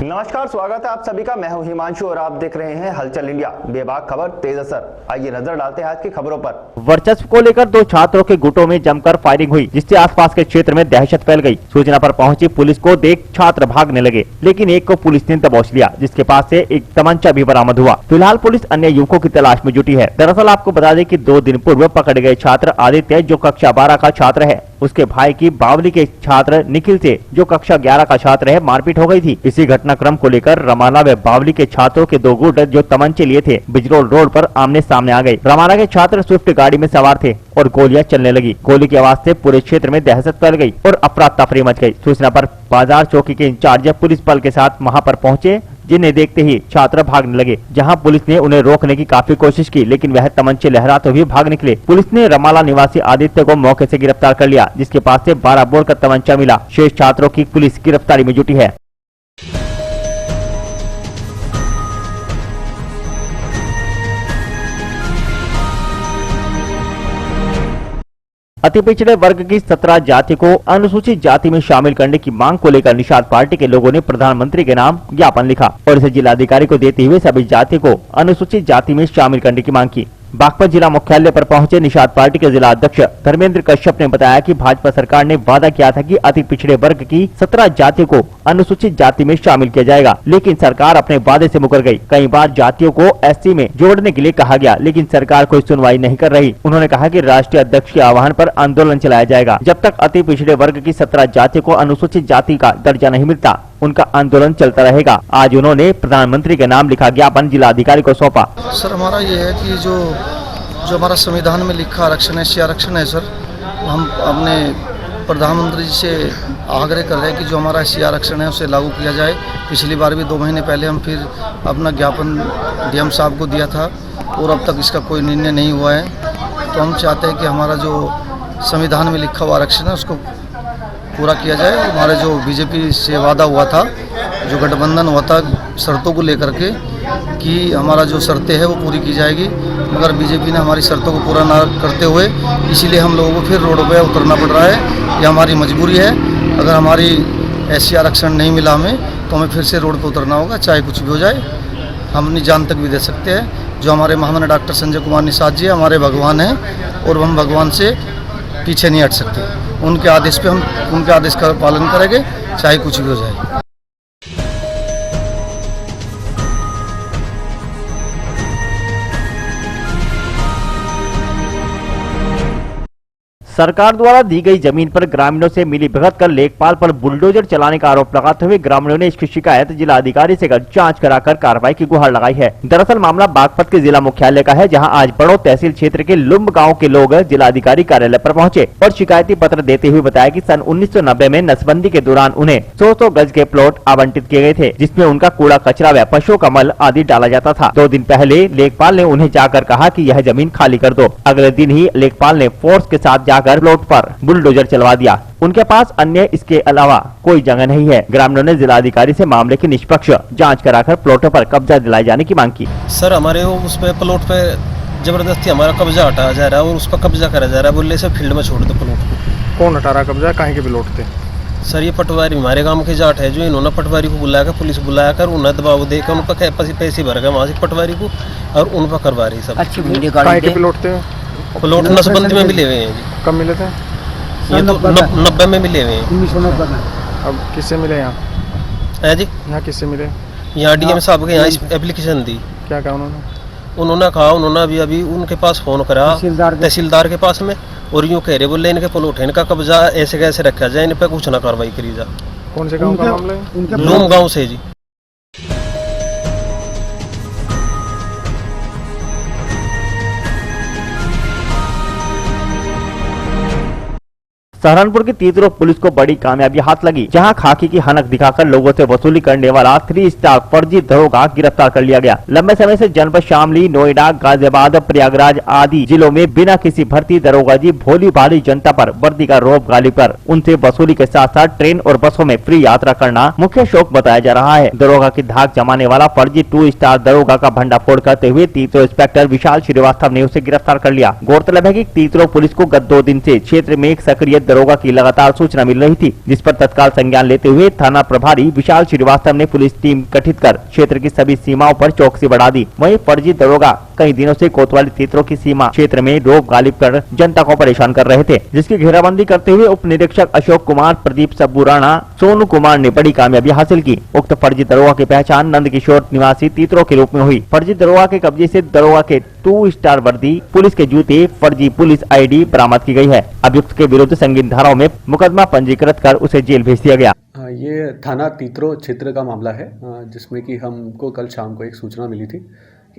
नमस्कार, स्वागत है आप सभी का। मैं हूं हिमांशु और आप देख रहे हैं हलचल इंडिया। बेबाक खबर तेज असर। आइए नजर डालते हैं आज की खबरों पर। वर्चस्व को लेकर दो छात्रों के गुटों में जमकर फायरिंग हुई, जिससे आसपास के क्षेत्र में दहशत फैल गई। सूचना पर पहुंची पुलिस को देख छात्र भागने लगे, लेकिन एक को पुलिस ने दबोच लिया, जिसके पास से एक तमंचा भी बरामद हुआ। फिलहाल पुलिस अन्य युवकों की तलाश में जुटी है। दरअसल आपको बता दें कि 2 दिन पूर्व पकड़े गए छात्र आदित्य, जो कक्षा 12 का छात्र है, उसके भाई की बावली के छात्र निखिल से, जो कक्षा 11 का छात्र है, मारपीट हो गई थी। इसी घटनाक्रम को लेकर रमाना व बावली के छात्रों के 2 गुट जो तमंचे लिए थे, बिजरोल रोड पर आमने सामने आ गए। रमाना के छात्र स्विफ्ट गाड़ी में सवार थे और गोलियां चलने लगी। गोली की आवाज से पूरे क्षेत्र में दहशत फैल गई और अफरा तफरी मच गई। सूचना पर बाजार चौकी के इंचार्ज पुलिस बल के साथ वहां पर पहुंचे, जिन्हें देखते ही छात्र भागने लगे। जहां पुलिस ने उन्हें रोकने की काफी कोशिश की, लेकिन वह तमंचे लहराते हुए भाग निकले। पुलिस ने रमाला निवासी आदित्य को मौके से गिरफ्तार कर लिया, जिसके पास से 12 बोर का तमंचा मिला। शेष छात्रों की पुलिस गिरफ्तारी में जुटी है। अति पिछड़े वर्ग की 17 जाति को अनुसूचित जाति में शामिल करने की मांग को लेकर निषाद पार्टी के लोगों ने प्रधानमंत्री के नाम ज्ञापन लिखा और इसे जिलाधिकारी को देते हुए सभी जाति को अनुसूचित जाति में शामिल करने की मांग की। बागपत जिला मुख्यालय पर पहुंचे निषाद पार्टी के जिला अध्यक्ष धर्मेंद्र कश्यप ने बताया कि भाजपा सरकार ने वादा किया था कि अति पिछड़े वर्ग की 17 जाति को अनुसूचित जाति में शामिल किया जाएगा, लेकिन सरकार अपने वादे से मुकर गई। कई बार जातियों को एससी में जोड़ने के लिए कहा गया, लेकिन सरकार कोई सुनवाई नहीं कर रही। उन्होंने कहा कि राष्ट्रीय अध्यक्ष के आह्वान पर आंदोलन चलाया जाएगा। जब तक अति पिछड़े वर्ग की 17 जाति को अनुसूचित जाति का दर्जा नहीं मिलता, उनका आंदोलन चलता रहेगा। आज उन्होंने प्रधानमंत्री के नाम लिखा ज्ञापन जिलाधिकारी को सौंपा। सर, हमारा ये है कि जो हमारा संविधान में लिखा आरक्षण है, एससी आरक्षण है सर, हम अपने प्रधानमंत्री जी से आग्रह कर रहे हैं कि जो हमारा एससी आरक्षण है उसे लागू किया जाए। पिछली बार भी 2 महीने पहले हम फिर अपना ज्ञापन डीएम साहब को दिया था और अब तक इसका कोई निर्णय नहीं हुआ है। तो हम चाहते हैं कि हमारा जो संविधान में लिखा हुआ आरक्षण है उसको पूरा किया जाए। हमारे जो बीजेपी से वादा हुआ था, जो गठबंधन हुआ था शर्तों को लेकर के, कि हमारा जो शर्तें हैं वो पूरी की जाएगी, मगर बीजेपी ने हमारी शर्तों को पूरा ना करते हुए इसीलिए हम लोगों को फिर रोड पे उतरना पड़ रहा है। ये हमारी मजबूरी है। अगर हमारी एससी आरक्षण नहीं मिला हमें तो हमें फिर से रोड पे उतरना होगा, चाहे कुछ भी हो जाए। हम अपनी जान तक भी दे सकते हैं। जो हमारे महामाननीय डॉक्टर संजय कुमार निषाद जी हमारे भगवान हैं और हम भगवान से पीछे नहीं हट सकते। उनके आदेश पे हम उनके आदेश का पालन करेंगे, चाहे कुछ भी हो जाए। सरकार द्वारा दी गई जमीन पर ग्रामीणों से मिली भगत कर लेखपाल पर बुलडोजर चलाने का आरोप लगाते हुए ग्रामीणों ने इसकी शिकायत जिलाधिकारी से कर जांच कराकर कार्रवाई की गुहार लगाई है। दरअसल मामला बागपत के जिला मुख्यालय का है, जहां आज बड़ो तहसील क्षेत्र के लुम्ब गांव के लोग जिलाधिकारी कार्यालय पर पहुंचे और शिकायती पत्र देते हुए बताया कि सन 1990 में नसबंदी के दौरान उन्हें 100 गज के प्लॉट आवंटित किए गए थे, जिसमें उनका कूड़ा कचरा व पशुओं का मल आदि डाला जाता था। 2 दिन पहले लेखपाल ने उन्हें जाकर कहा कि यह जमीन खाली कर दो। अगले दिन ही लेखपाल ने फोर्स के साथ जाकर प्लॉट पर बुलडोजर चलवा दिया। उनके पास अन्य इसके अलावा कोई जगह नहीं है। ग्रामीणों ने जिलाधिकारी से मामले की निष्पक्ष जांच कराकर प्लॉटों पर कब्जा दिलाए जाने की मांग की। सर, हमारे उस पे प्लॉट पे जबरदस्ती हमारा कब्जा हटाया जा रहा है और उस पर कब्जा करा जा रहा है। बोले से फील्ड में छोड़ दो प्लॉट को। कौन हटा रहा कब्जा? कहाँ के प्लॉट थे सर? ये पटवारी हमारे गांव के जाट है, जो इन्होंने पटवारी को बुलाया कर, पुलिस बुलाया कर, उन्हें दबाव देकर उन पर पैसे भर गए वहाँ से पटवारी को और उन पर करवा रही सब। कहाँ के प्लॉट थे? प्लॉट नसबंदी में मिले हुए हैं। कब मिले थे? ये तो 90 में मिले हुए हैं। 1990 में। अब किससे मिले यहाँ? है जी, यहाँ किससे मिले? यहाँ डीएम साहब के यहाँ एप्लीकेशन दी। क्या कहा उन्होंने कहा उन्होंने अभी उनके पास फोन करा तहसीलदार के पास में, और यूँ कह रहे बोले इनके प्लॉट है, इनका कब्जा ऐसे कैसे रखा जाए, इन पर कुछ ना कार्रवाई करी जा। कौन से गाँव का मामला है? लूम गाँव से जी। सहारनपुर की तीतरो पुलिस को बड़ी कामयाबी हाथ लगी, जहां खाकी की हनक दिखाकर लोगों से वसूली करने वाला 3 स्टार फर्जी दरोगा गिरफ्तार कर लिया गया। लंबे समय से जनपद शामली, नोएडा, गाजियाबाद, प्रयागराज आदि जिलों में बिना किसी भर्ती दरोगा जी भोली भाली जनता पर वर्दी का रौब गाली कर उनसे वसूली के साथ साथ ट्रेन और बसों में फ्री यात्रा करना मुख्य शौक बताया जा रहा है। दरोगा की धाक जमाने वाला फर्जी 2 स्टार दरोगा का भंडाफोड़ करते हुए तीतरो इंस्पेक्टर विशाल श्रीवास्तव ने उसे गिरफ्तार कर लिया। गौरतलब है कि तीतरो पुलिस को गत 2 दिन से क्षेत्र में एक सक्रिय दरोगा की लगातार सूचना मिल रही थी, जिस पर तत्काल संज्ञान लेते हुए थाना प्रभारी विशाल श्रीवास्तव ने पुलिस टीम गठित कर क्षेत्र की सभी सीमाओं पर चौकसी बढ़ा दी। वहीं फर्जी दरोगा कई दिनों से कोतवाली तीतरों की सीमा क्षेत्र में रोक गालिब कर जनता को परेशान कर रहे थे, जिसकी घेराबंदी करते हुए उप निरीक्षक अशोक कुमार, प्रदीप सब्बू राणा, सोनू कुमार ने बड़ी कामयाबी हासिल की। उक्त फर्जी दरोगा की पहचान नंद किशोर निवासी तीतरों के रूप में हुई। फर्जी दरोगा के कब्जे से दरोगा के 2 स्टार वर्दी, पुलिस के जूते, फर्जी पुलिस ID बरामद की गई है। अभियुक्त के विरुद्ध संगीन धाराओं में मुकदमा पंजीकृत कर उसे जेल भेज दिया गया। ये थाना तीतरो क्षेत्र का मामला है, जिसमें कि हमको कल शाम को एक सूचना मिली थी।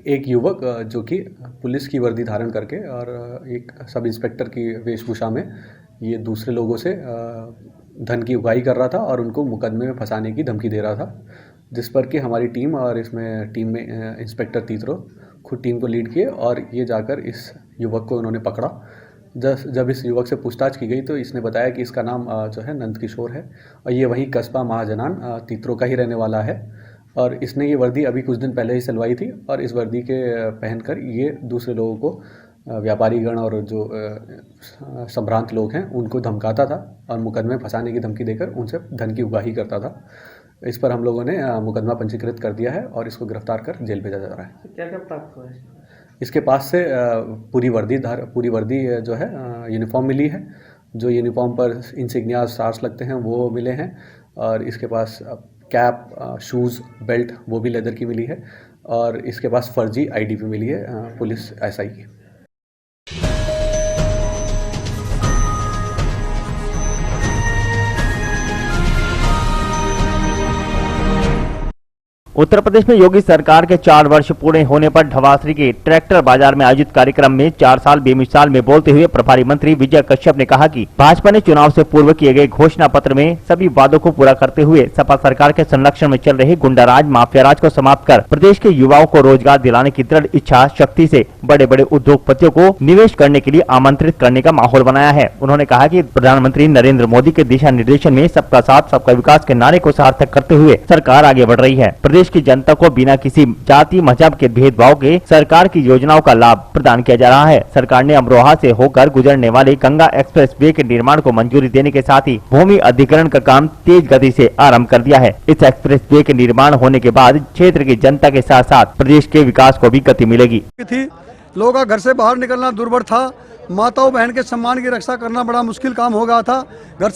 एक युवक जो कि पुलिस की वर्दी धारण करके और एक सब इंस्पेक्टर की वेशभूषा में ये दूसरे लोगों से धन की उगाही कर रहा था और उनको मुकदमे में फंसाने की धमकी दे रहा था, जिस पर कि हमारी टीम और इसमें टीम में इंस्पेक्टर तीतरो खुद टीम को लीड किए और ये जाकर इस युवक को उन्होंने पकड़ा। जब इस युवक से पूछताछ की गई तो इसने बताया कि इसका नाम जो है नंद किशोर है और ये वहीं कस्बा महाजनान तीतरो का ही रहने वाला है और इसने ये वर्दी अभी कुछ दिन पहले ही सिलवाई थी और इस वर्दी के पहनकर ये दूसरे लोगों को व्यापारीगण और जो संभ्रांत लोग हैं उनको धमकाता था और मुकदमे फंसाने की धमकी देकर उनसे धन की उगाही करता था। इस पर हम लोगों ने मुकदमा पंजीकृत कर दिया है और इसको गिरफ्तार कर जेल भेजा जा रहा है। क्या क्या प्राप्त हुआ है? इसके पास से पूरी वर्दी जो है यूनिफॉर्म मिली है। जो यूनिफॉर्म पर इंसिग्निया स्टार्स लगते हैं वो मिले हैं और इसके पास कैप, शूज़, बेल्ट वो भी लेदर की मिली है और इसके पास फर्जी ID भी मिली है पुलिस SI की। उत्तर प्रदेश में योगी सरकार के 4 वर्ष पूरे होने पर ढवासरी के ट्रैक्टर बाजार में आयोजित कार्यक्रम में 4 साल बेमिसाल में बोलते हुए प्रभारी मंत्री विजय कश्यप ने कहा कि भाजपा ने चुनाव से पूर्व किए गए घोषणा पत्र में सभी वादों को पूरा करते हुए सपा सरकार के संरक्षण में चल रहे गुंडाराज, माफिया राज को समाप्त कर प्रदेश के युवाओं को रोजगार दिलाने की दृढ़ इच्छा शक्ति से बड़े बड़े उद्योगपतियों को निवेश करने के लिए आमंत्रित करने का माहौल बनाया है। उन्होंने कहा कि प्रधानमंत्री नरेंद्र मोदी के दिशा निर्देशन में सबका साथ सबका विकास के नारे को सार्थक करते हुए सरकार आगे बढ़ रही है। प्रदेश की जनता को बिना किसी जाति मजहब के भेदभाव के सरकार की योजनाओं का लाभ प्रदान किया जा रहा है। सरकार ने अमरोहा से होकर गुजरने वाले गंगा एक्सप्रेस वे के निर्माण को मंजूरी देने के साथ ही भूमि अधिग्रहण का काम तेज गति से आरंभ कर दिया है। इस एक्सप्रेस वे के निर्माण होने के बाद क्षेत्र की जनता के साथ साथ प्रदेश के विकास को भी गति मिलेगी। लोगों का घर से बाहर निकलना दुर्भर था। माताओं बहन के सम्मान की रक्षा करना बड़ा मुश्किल काम हो गया था। घर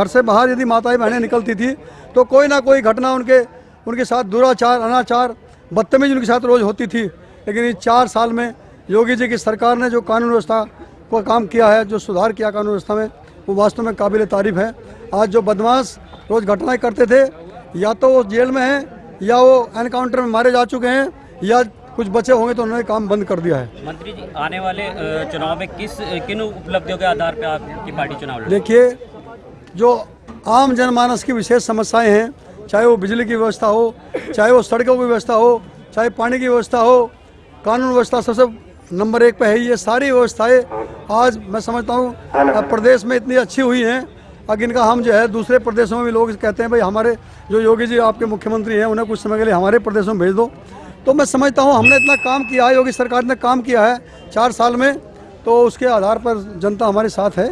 से बाहर यदि माताएं बहनें निकलती थी तो कोई ना कोई घटना उनके साथ दुराचार, अनाचार, बदतमीजी उनके साथ रोज होती थी। लेकिन इस 4 साल में योगी जी की सरकार ने जो कानून व्यवस्था को काम किया है, जो सुधार किया कानून व्यवस्था में, वो वास्तव में काबिल तारीफ है। आज जो बदमाश रोज घटनाएं करते थे, या तो वो जेल में हैं या वो एनकाउंटर में मारे जा चुके हैं या कुछ बचे होंगे तो उन्होंने काम बंद कर दिया है। मंत्री जी, आने वाले चुनाव में किन उपलब्धियों के आधार पर आपकी पार्टी चुनाव लड़ेगी? देखिए, जो आम जनमानस की विशेष समस्याएं हैं, चाहे वो बिजली की व्यवस्था हो, चाहे वो सड़कों की व्यवस्था हो, चाहे पानी की व्यवस्था हो, कानून व्यवस्था सबसे नंबर 1 पे है। ये सारी व्यवस्थाएं आज मैं समझता हूँ प्रदेश में इतनी अच्छी हुई हैं, अगर इनका हम जो है दूसरे प्रदेशों में भी लोग कहते हैं भाई हमारे जो योगी जी आपके मुख्यमंत्री हैं उन्हें कुछ समय के लिए हमारे प्रदेशों में भेज दो। तो मैं समझता हूँ हमने इतना काम किया है, योगी सरकार ने काम किया है 4 साल में, तो उसके आधार पर जनता हमारे साथ है।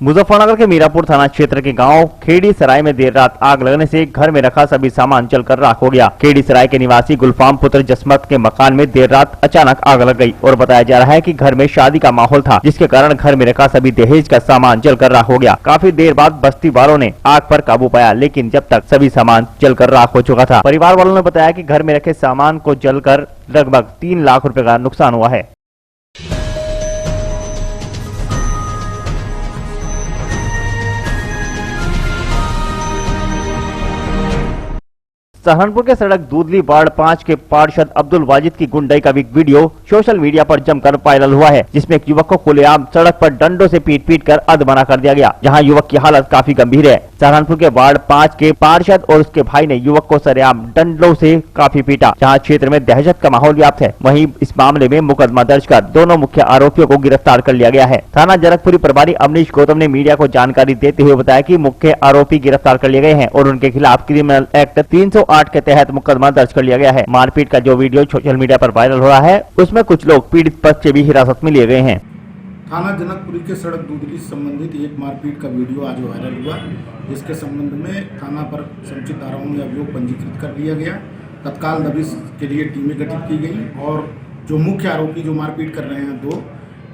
मुजफ्फरनगर के मीरापुर थाना क्षेत्र के गांव खेड़ी सराय में देर रात आग लगने से घर में रखा सभी सामान जलकर राख हो गया। खेड़ी सराय के निवासी गुलफाम पुत्र जसमत के मकान में देर रात अचानक आग लग गई और बताया जा रहा है कि घर में शादी का माहौल था, जिसके कारण घर में रखा सभी दहेज का सामान जलकर राख हो गया। काफी देर बाद बस्ती वालों ने आग पर काबू पाया, लेकिन जब तक सभी सामान जलकर राख हो चुका था। परिवार वालों ने बताया कि घर में रखे सामान को जलकर लगभग 3 लाख रुपए का नुकसान हुआ है। सहारनपुर के सड़क दूधली वार्ड 5 के पार्षद अब्दुल वाजिद की गुंडाई का वीडियो सोशल मीडिया पर जमकर वायरल हुआ है, जिसमें एक युवक को खुलेआम सड़क पर डंडों से पीट कर अधमरा कर दिया गया, जहां युवक की हालत काफी गंभीर है। सहारनपुर के वार्ड 5 के पार्षद और उसके भाई ने युवक को सरेआम डंडों से काफी पीटा, जहां क्षेत्र में दहशत का माहौल व्याप्त है। वहीं इस मामले में मुकदमा दर्ज कर दोनों मुख्य आरोपियों को गिरफ्तार कर लिया गया है। थाना जनकपुरी प्रभारी अमरीश गौतम ने मीडिया को जानकारी देते हुए बताया कि मुख्य आरोपी गिरफ्तार कर लिए गए हैं और उनके खिलाफ क्रिमिनल एक्ट 300 308 के तहत मुकदमा दर्ज कर लिया गया है। मारपीट का जो वीडियो सोशल मीडिया पर वायरल हो रहा है उसमें कुछ लोग पीड़ित पक्ष से भी हिरासत में लिए गए हैं। थाना जनकपुरी के सड़क दूधली से संबंधित एक मारपीट का वीडियो आज वायरल हुआ, जिसके संबंध में थाना पर समुचित धाराओं में अभियोग पंजीकृत कर लिया गया। तत्काल दबिश के लिए टीमें गठित की गई और जो मुख्य आरोपी जो मारपीट कर रहे हैं 2,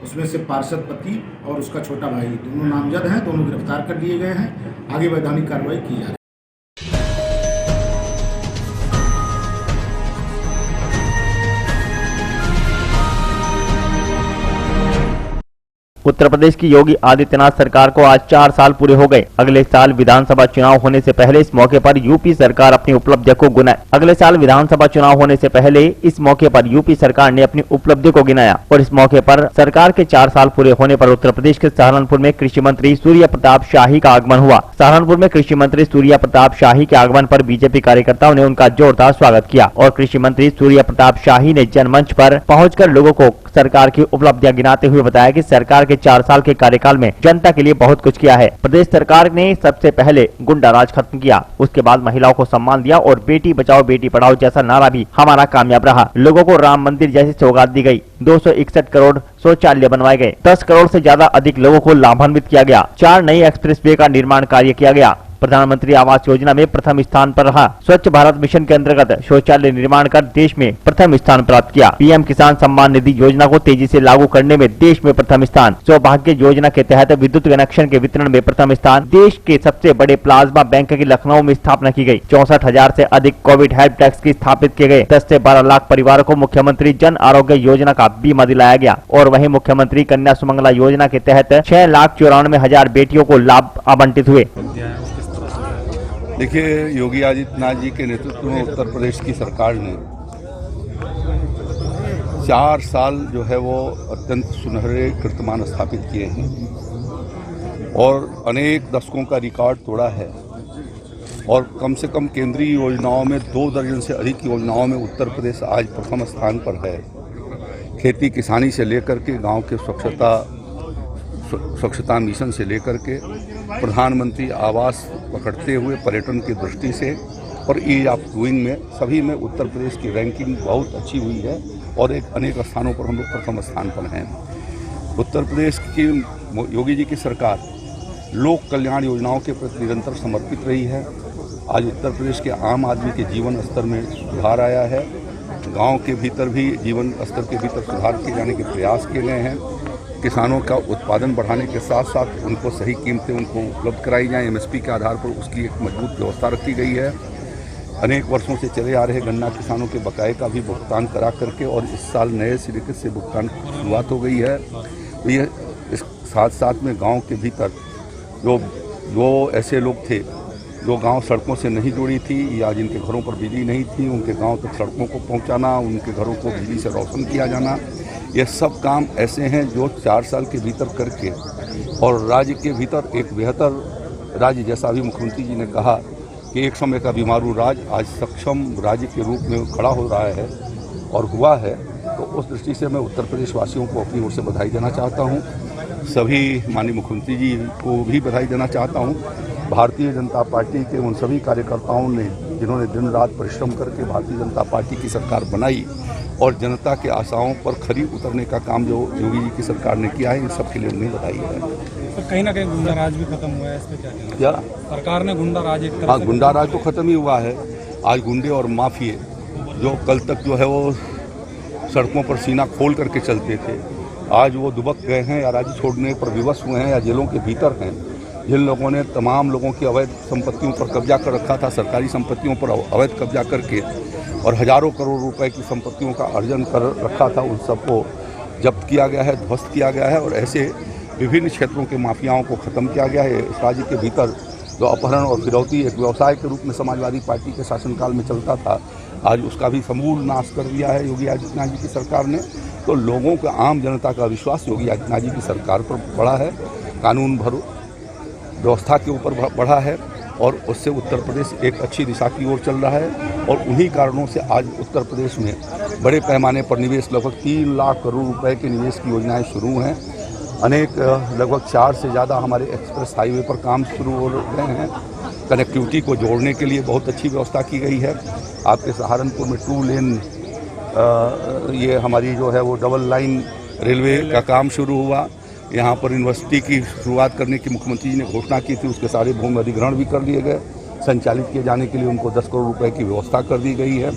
उसमें से पार्षद पति और उसका छोटा भाई दोनों नामजद हैं, दोनों गिरफ्तार कर लिए गए हैं। आगे वैधानिक कार्रवाई की जा रही है। उत्तर प्रदेश की योगी आदित्यनाथ सरकार को आज 4 साल पूरे हो गए। अगले साल विधानसभा चुनाव होने से पहले इस मौके पर यूपी सरकार अपनी उपलब्धियों को गिनाए। अगले साल विधानसभा चुनाव होने से पहले इस मौके पर यूपी सरकार ने अपनी उपलब्धि को गिनाया और इस मौके पर सरकार के 4 साल पूरे होने पर उत्तर प्रदेश के सहारनपुर में कृषि मंत्री सूर्य प्रताप शाही का आगमन हुआ। सहारनपुर में कृषि मंत्री सूर्य प्रताप शाही के आगमन पर बीजेपी कार्यकर्ताओं ने उनका जोरदार स्वागत किया और कृषि मंत्री सूर्य प्रताप शाही ने जनमंच पर पहुंचकर लोगों को सरकार की उपलब्धियां गिनाते हुए बताया कि सरकार के 4 साल के कार्यकाल में जनता के लिए बहुत कुछ किया है। प्रदेश सरकार ने सबसे पहले गुंडा राज खत्म किया, उसके बाद महिलाओं को सम्मान दिया और बेटी बचाओ बेटी पढ़ाओ जैसा नारा भी हमारा कामयाब रहा। लोगों को राम मंदिर जैसी सौगात दी गई, 261 करोड़ शौचालय बनवाए गए, 10 करोड़ से ज्यादा अधिक लोगों को लाभान्वित किया गया, 4 नई एक्सप्रेसवे का निर्माण कार्य किया गया। प्रधानमंत्री आवास योजना में प्रथम स्थान पर रहा। स्वच्छ भारत मिशन के अंतर्गत शौचालय निर्माण कर देश में प्रथम स्थान प्राप्त किया। पीएम किसान सम्मान निधि योजना को तेजी से लागू करने में देश में प्रथम स्थान। सौभाग्य योजना के तहत विद्युत कनेक्शन के वितरण में प्रथम स्थान। देश के सबसे बड़े प्लाज्मा बैंक की लखनऊ में स्थापना की गई। 64,000 से अधिक कोविड हेल्प डेस्क की स्थापित किए गए। 10 से 12 लाख परिवारों को मुख्यमंत्री जन आरोग्य योजना का बीमा दिलाया गया और वहीं मुख्यमंत्री कन्या सुमंगला योजना के तहत 6,94,000 बेटियों को लाभ आवंटित हुए। देखिए, योगी आदित्यनाथ जी के नेतृत्व में उत्तर प्रदेश की सरकार ने 4 साल जो है वो अत्यंत सुनहरे कीर्तिमान स्थापित किए हैं और अनेक दशकों का रिकॉर्ड तोड़ा है और कम से कम केंद्रीय योजनाओं में 2 दर्जन से अधिक योजनाओं में उत्तर प्रदेश आज प्रथम स्थान पर है। खेती किसानी से लेकर के गांव के स्वच्छता मिशन से लेकर के प्रधानमंत्री आवास पकड़ते हुए पर्यटन की दृष्टि से और ईज ऑफ डूइंग में सभी में उत्तर प्रदेश की रैंकिंग बहुत अच्छी हुई है और अनेक स्थानों पर हम लोग प्रथम स्थान पर हैं। उत्तर प्रदेश की योगी जी की सरकार लोक कल्याण योजनाओं के प्रति निरंतर समर्पित रही है। आज उत्तर प्रदेश के आम आदमी के जीवन स्तर में सुधार आया है। गांव के भीतर भी जीवन स्तर के भीतर सुधार किए जाने के प्रयास किए गए हैं। किसानों का उत्पादन बढ़ाने के साथ साथ उनको सही कीमतें उनको उपलब्ध कराई जाएं, एमएसपी के आधार पर उसकी एक मजबूत व्यवस्था रखी गई है। अनेक वर्षों से चले आ रहे गन्ना किसानों के बकाये का भी भुगतान करा करके और इस साल नए सिरे से भुगतान की शुरुआत हो गई है। तो ये इस साथ साथ में गांव के भीतर जो ऐसे लोग थे जो गांव सड़कों से नहीं जुड़ी थी या जिनके घरों पर बिजली नहीं थी, उनके गांव तक सड़कों को पहुंचाना, उनके घरों को बिजली से रोशन किया जाना, ये सब काम ऐसे हैं जो 4 साल के भीतर करके और राज्य के भीतर एक बेहतर राज्य, जैसा भी मुख्यमंत्री जी ने कहा कि एक समय का बीमारू राज्य आज सक्षम राज्य के रूप में खड़ा हो रहा है और हुआ है। तो उस दृष्टि से मैं उत्तर प्रदेश वासियों को अपनी ओर से बधाई देना चाहता हूँ। सभी माननीय मुख्यमंत्री जी को भी बधाई देना चाहता हूँ। भारतीय जनता पार्टी के उन सभी कार्यकर्ताओं ने जिन्होंने दिन रात परिश्रम करके भारतीय जनता पार्टी की सरकार बनाई और जनता के आशाओं पर खरी उतरने का काम जो योगी जी की सरकार ने किया है, इन सब के लिए उन्हें बधाई है। तो कहीं ना कहीं गुंडा राज भी खत्म हुआ है, इस पे क्या कहना? क्या सरकार ने गुंडा राज एक तरह हाँ, गुंडा राज तो खत्म ही हुआ है। आज गुंडे और माफिए जो कल तक जो है वो सड़कों पर सीना खोल करके चलते थे, आज वो दुबक गए हैं या राज्य छोड़ने पर विवश हुए हैं या जेलों के भीतर हैं। जिन लोगों ने तमाम लोगों की अवैध संपत्तियों पर कब्जा कर रखा था, सरकारी संपत्तियों पर अवैध कब्जा करके और हजारों करोड़ रुपए की संपत्तियों का अर्जन कर रखा था, उन सबको जब्त किया गया है, ध्वस्त किया गया है और ऐसे विभिन्न क्षेत्रों के माफियाओं को ख़त्म किया गया है। इस राज्य के भीतर जो अपहरण और फिरौती एक व्यवसाय के रूप में समाजवादी पार्टी के शासनकाल में चलता था, आज उसका भी समूल नाश कर दिया है योगी आदित्यनाथ जी की सरकार ने। तो लोगों का, आम जनता का विश्वास योगी आदित्यनाथ जी की सरकार पर बढ़ा है, कानून व्यवस्था के ऊपर बढ़ा है और उससे उत्तर प्रदेश एक अच्छी दिशा की ओर चल रहा है। और उन्हीं कारणों से आज उत्तर प्रदेश में बड़े पैमाने पर निवेश, लगभग 3 लाख करोड़ रुपए के निवेश की योजनाएं शुरू हैं। अनेक लगभग 4 से ज़्यादा हमारे एक्सप्रेस हाईवे पर काम शुरू हो गए हैं कनेक्टिविटी को जोड़ने के लिए बहुत अच्छी व्यवस्था की गई है। आपके सहारनपुर में 2 लेन ये हमारी जो है वो डबल लाइन रेलवे का काम शुरू हुआ। यहाँ पर यूनिवर्सिटी की शुरुआत करने की मुख्यमंत्री जी ने घोषणा की थी, उसके सारे भूमि अधिग्रहण भी कर लिए गए। संचालित किए जाने के लिए उनको 10 करोड़ रुपए की व्यवस्था कर दी गई है।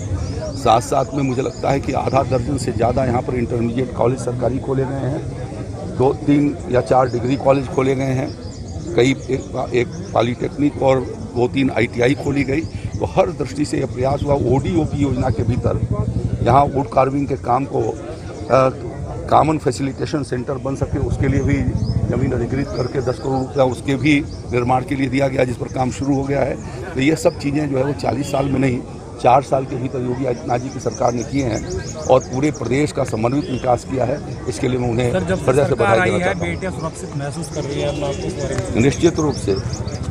साथ साथ में मुझे लगता है कि आधा दर्जन से ज़्यादा यहाँ पर इंटरमीडिएट कॉलेज सरकारी खोले गए हैं, 2, 3 या 4 डिग्री कॉलेज खोले गए हैं, कई एक पॉलीटेक्निक और 2-3 ITI खोली गई। तो हर दृष्टि से यह प्रयास हुआ। ODOP योजना के भीतर यहाँ वुड कार्विंग के काम को कॉमन फैसिलिटेशन सेंटर बन सके, उसके लिए भी जमीन अधिग्रहित करके 10 करोड़ रुपया उसके भी निर्माण के लिए दिया गया, जिस पर काम शुरू हो गया है। तो ये सब चीज़ें जो है वो 40 साल में नहीं 4 साल के भीतर योगी आदित्यनाथ जी की सरकार ने किए हैं और पूरे प्रदेश का समन्वित विकास किया है। इसके लिए मैं उन्हें हृदय से बधाई देना चाहता हूँ। बेटियां सुरक्षित महसूस कर रही है? निश्चित रूप से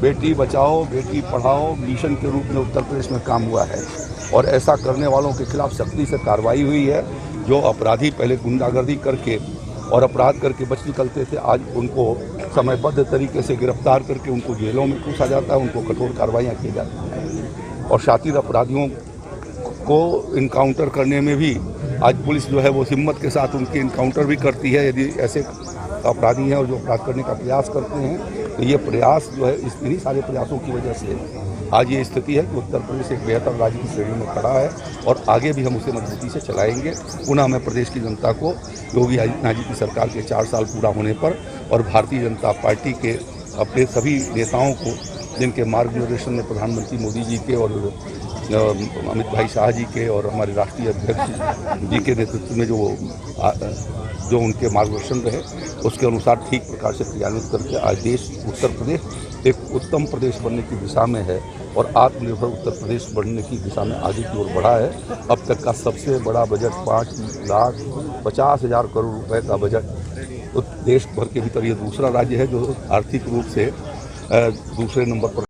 बेटी बचाओ बेटी पढ़ाओ मिशन के रूप में उत्तर प्रदेश में काम हुआ है और ऐसा करने वालों के खिलाफ सख्ती से कार्रवाई हुई है। जो अपराधी पहले गुंडागर्दी करके और अपराध करके बच निकलते थे, आज उनको समयबद्ध तरीके से गिरफ्तार करके उनको जेलों में पूछा जाता है, उनको कठोर कार्रवाइयाँ की जाती हैं और शातिर अपराधियों को इनकाउंटर करने में भी आज पुलिस जो है वो हिम्मत के साथ उनके इनकाउंटर भी करती है। यदि ऐसे अपराधी हैं और जो अपराध करने का प्रयास करते हैं, तो ये प्रयास जो है इन्हीं सारे प्रयासों की वजह से आज ये स्थिति है कि उत्तर प्रदेश एक बेहतर राज्य की श्रेणी में खड़ा है और आगे भी हम उसे मजबूती से चलाएंगे। पुनः मैं प्रदेश की जनता को योगी आदित्यनाथ जी की सरकार के 4 साल पूरा होने पर और भारतीय जनता पार्टी के अपने सभी नेताओं को, जिनके मार्गदर्शन में प्रधानमंत्री मोदी जी के और अमित भाई शाह जी के और हमारे राष्ट्रीय अध्यक्ष जी के नेतृत्व में जो उनके मार्गदर्शन रहे, उसके अनुसार ठीक प्रकार से क्रियान्वित करके आज देश उत्तर प्रदेश एक उत्तम प्रदेश बनने की दिशा में है और आत्मनिर्भर उत्तर प्रदेश बनने की दिशा में आगे की ओर बढ़ा है। अब तक का सबसे बड़ा बजट 5,50,000 करोड़ रुपए का बजट तो देश भर के भीतर ये दूसरा राज्य है जो आर्थिक रूप से दूसरे नंबर पर।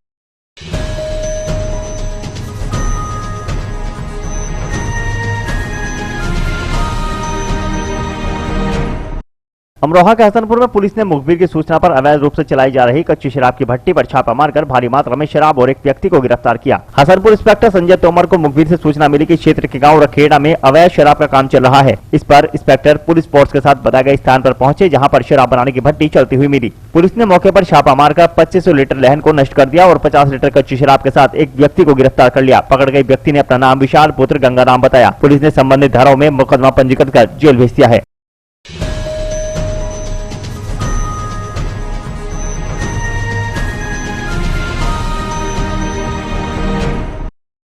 अमरोहा के हसनपुर में पुलिस ने मुखबिर की सूचना पर अवैध रूप से चलाई जा रही कच्ची शराब की भट्टी पर छापा मारकर भारी मात्रा में शराब और एक व्यक्ति को गिरफ्तार किया। हसनपुर इंस्पेक्टर संजय तोमर को मुखबिर से सूचना मिली कि क्षेत्र के गांव रखेड़ा में अवैध शराब का काम चल रहा है। इस पर इंस्पेक्टर पुलिस फोर्स के साथ बताए गए स्थान पर पहुंचे, जहां पर शराब बनाने की भट्टी चलती हुई मिली। पुलिस ने मौके पर छापा मारकर 2500 लीटर लहन को नष्ट कर दिया और 50 लीटर कच्ची शराब के साथ एक व्यक्ति को गिरफ्तार कर लिया। पकड़ गए व्यक्ति ने अपना नाम विशाल पुत्र गंगाराम बताया। पुलिस ने संबंधित धाराओं में मुकदमा पंजीकृत कर जेल भेज दिया है।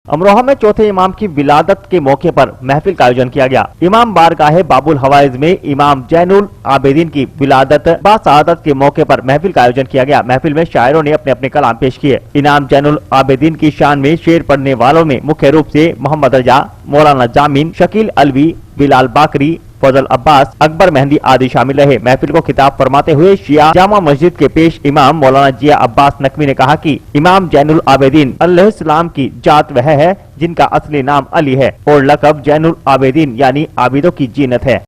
अमरोहा में चौथे इमाम की विलादत के मौके पर महफिल का आयोजन किया गया। इमाम बारगाहे बाबुल हवाइज में इमाम जैनुल आबेदीन की विलादत बासआदत के मौके पर महफिल का आयोजन किया गया। महफिल में शायरों ने अपने अपने कलाम पेश किए। इमाम जैनुल आबेदीन की शान में शेर पढ़ने वालों में मुख्य रूप से मोहम्मद रजा, मौलाना जामिन, शकील अलवी, बिलाल बाकरी, फजल अब्बास, अकबर मेहंदी आदि शामिल रहे। महफिल को खिताब फरमाते हुए शिया जामा मस्जिद के पेश इमाम मौलाना जिया अब्बास नकवी ने कहा कि इमाम जैनुल आबेदीन अलैहिस्सलाम की जात वह है जिनका असली नाम अली है और लक़ब जैनुल आबेदीन यानी आबिदों की जीनत है।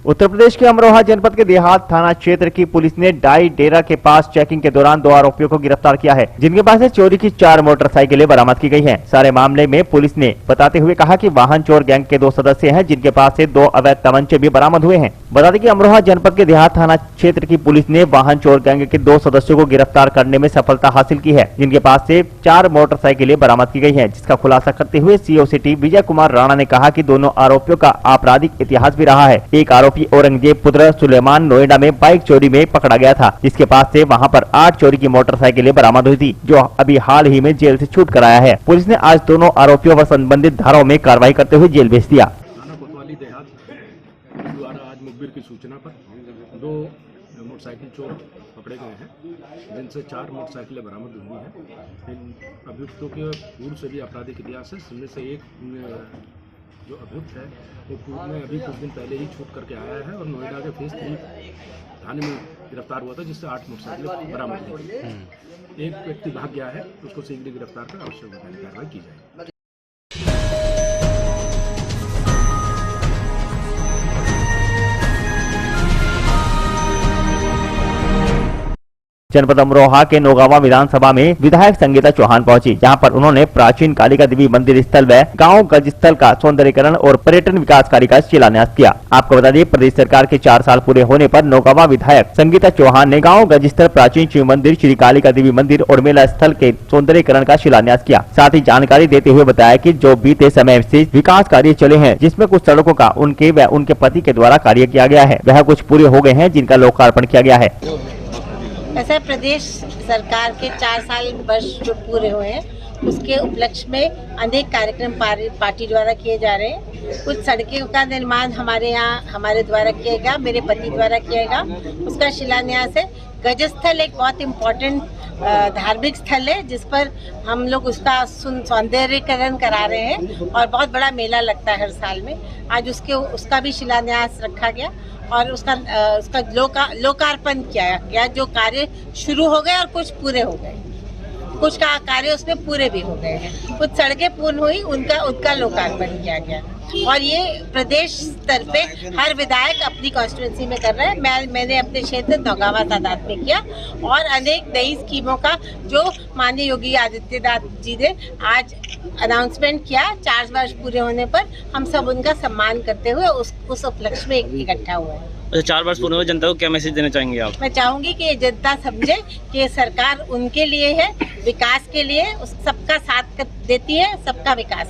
उत्तर प्रदेश के अमरोहा जनपद के देहात थाना क्षेत्र की पुलिस ने डाई डेरा के पास चेकिंग के दौरान 2 आरोपियों को गिरफ्तार किया है, जिनके पास से चोरी की 4 मोटरसाइकिलें बरामद की गई हैं। सारे मामले में पुलिस ने बताते हुए कहा कि वाहन चोर गैंग के 2 सदस्य हैं, जिनके पास से 2 अवैध तमंचे भी बरामद हुए हैं। बता दें कि अमरोहा जनपद के देहात थाना क्षेत्र की पुलिस ने वाहन चोर गैंग के 2 सदस्यों को गिरफ्तार करने में सफलता हासिल की है, जिनके पास से 4 मोटरसाइकिलें बरामद की गई है, जिसका खुलासा करते हुए सीओ सिटी विजय कुमार राणा ने कहा कि दोनों आरोपियों का आपराधिक इतिहास भी रहा है। एक आरोपी औरंगजेब पुत्र सुलेमान नोएडा में बाइक चोरी में पकड़ा गया था, जिसके पास से वहां पर 8 चोरी की मोटरसाइकिलें बरामद हुई थी, जो अभी हाल ही में जेल से छूट कर आया है। पुलिस ने आज दोनों आरोपियों पर संबंधित धाराओं में कार्रवाई करते हुए जेल भेज दिया। थाना कोतवाली देहात द्वारा आज मुखबिर की सूचना पर 2 मोटरसाइकिल चोर पकड़े गए हैं, जिनसे 4 मोटरसाइकिलें बरामद हुई हैं। इन अभियुक्तों के पूर्व से भी आपराधिक इतिहास है, जिनमें से एक जो अभियुक्त है वो पूर्व में अभी कुछ दिन पहले ही छूट करके आया है और नोएडा के फेस 3 थाने में गिरफ्तार हुआ था, जिससे 8 मोटरसाइकिलें बरामद हुई। एक व्यक्ति भाग गया है, उसको शीघ्र गिरफ्तार कर आवश्यक कार्रवाई की जाएगी। जनपद अमरोहा के नौगावा विधानसभा में विधायक संगीता चौहान पहुंची, जहां पर उन्होंने प्राचीन कालिका देवी मंदिर स्थल व गाँव गज स्थल का सौंदर्यीकरण और पर्यटन विकास कार्य का शिलान्यास किया। आपको बता दें, प्रदेश सरकार के 4 साल पूरे होने पर नौगावा विधायक संगीता चौहान ने गाँव गज स्थल, प्राचीन शिव मंदिर, श्री कालिका देवी मंदिर और मेला स्थल के सौंदर्यीकरण का शिलान्यास किया। साथ ही जानकारी देते हुए बताया कि जो बीते समय से विकास कार्य चले हैं, जिसमें कुछ सड़कों का उनके व उनके पति के द्वारा कार्य किया गया है, वह कुछ पूरे हो गए हैं, जिनका लोकार्पण किया गया है। ऐसा प्रदेश सरकार के 4 साल वर्ष जो पूरे हुए हैं, उसके उपलक्ष्य में अनेक कार्यक्रम पार्टी द्वारा किए जा रहे हैं। कुछ सड़कों का निर्माण हमारे यहाँ हमारे द्वारा किएगा, मेरे पति द्वारा किएगा, उसका शिलान्यास है। गजस्थल एक बहुत इम्पोर्टेंट धार्मिक स्थल है, जिस पर हम लोग उसका सौंदर्यीकरण करा रहे हैं और बहुत बड़ा मेला लगता है हर साल में। आज उसका भी शिलान्यास रखा गया और उसका लोकार्पण किया गया। जो कार्य शुरू हो गए और कुछ पूरे हो गए, कुछ का कार्य उसमें पूरे भी हो गए हैं, कुछ सड़कें पूर्ण हुई, उनका लोकार्पण किया गया। और ये प्रदेश स्तर पे हर विधायक अपनी कॉन्स्टिट्यूंसी में कर रहे हैं। मैंने अपने क्षेत्र नौगावा तादाद में किया और अनेक नई स्कीमों का जो माननीय योगी आदित्यनाथ जी ने आज अनाउंसमेंट किया, 4 वर्ष पूरे होने पर हम सब उनका सम्मान करते हुए उस उपलक्ष्य में इकट्ठा हुए हैं। 4 वर्ष पूरे हुए, जनता को क्या मैसेज देना चाहेंगे आप? मैं चाहूंगी कि ये जनता समझे कि सरकार उनके लिए है, विकास के लिए, सबका साथ देती है, सबका विकास।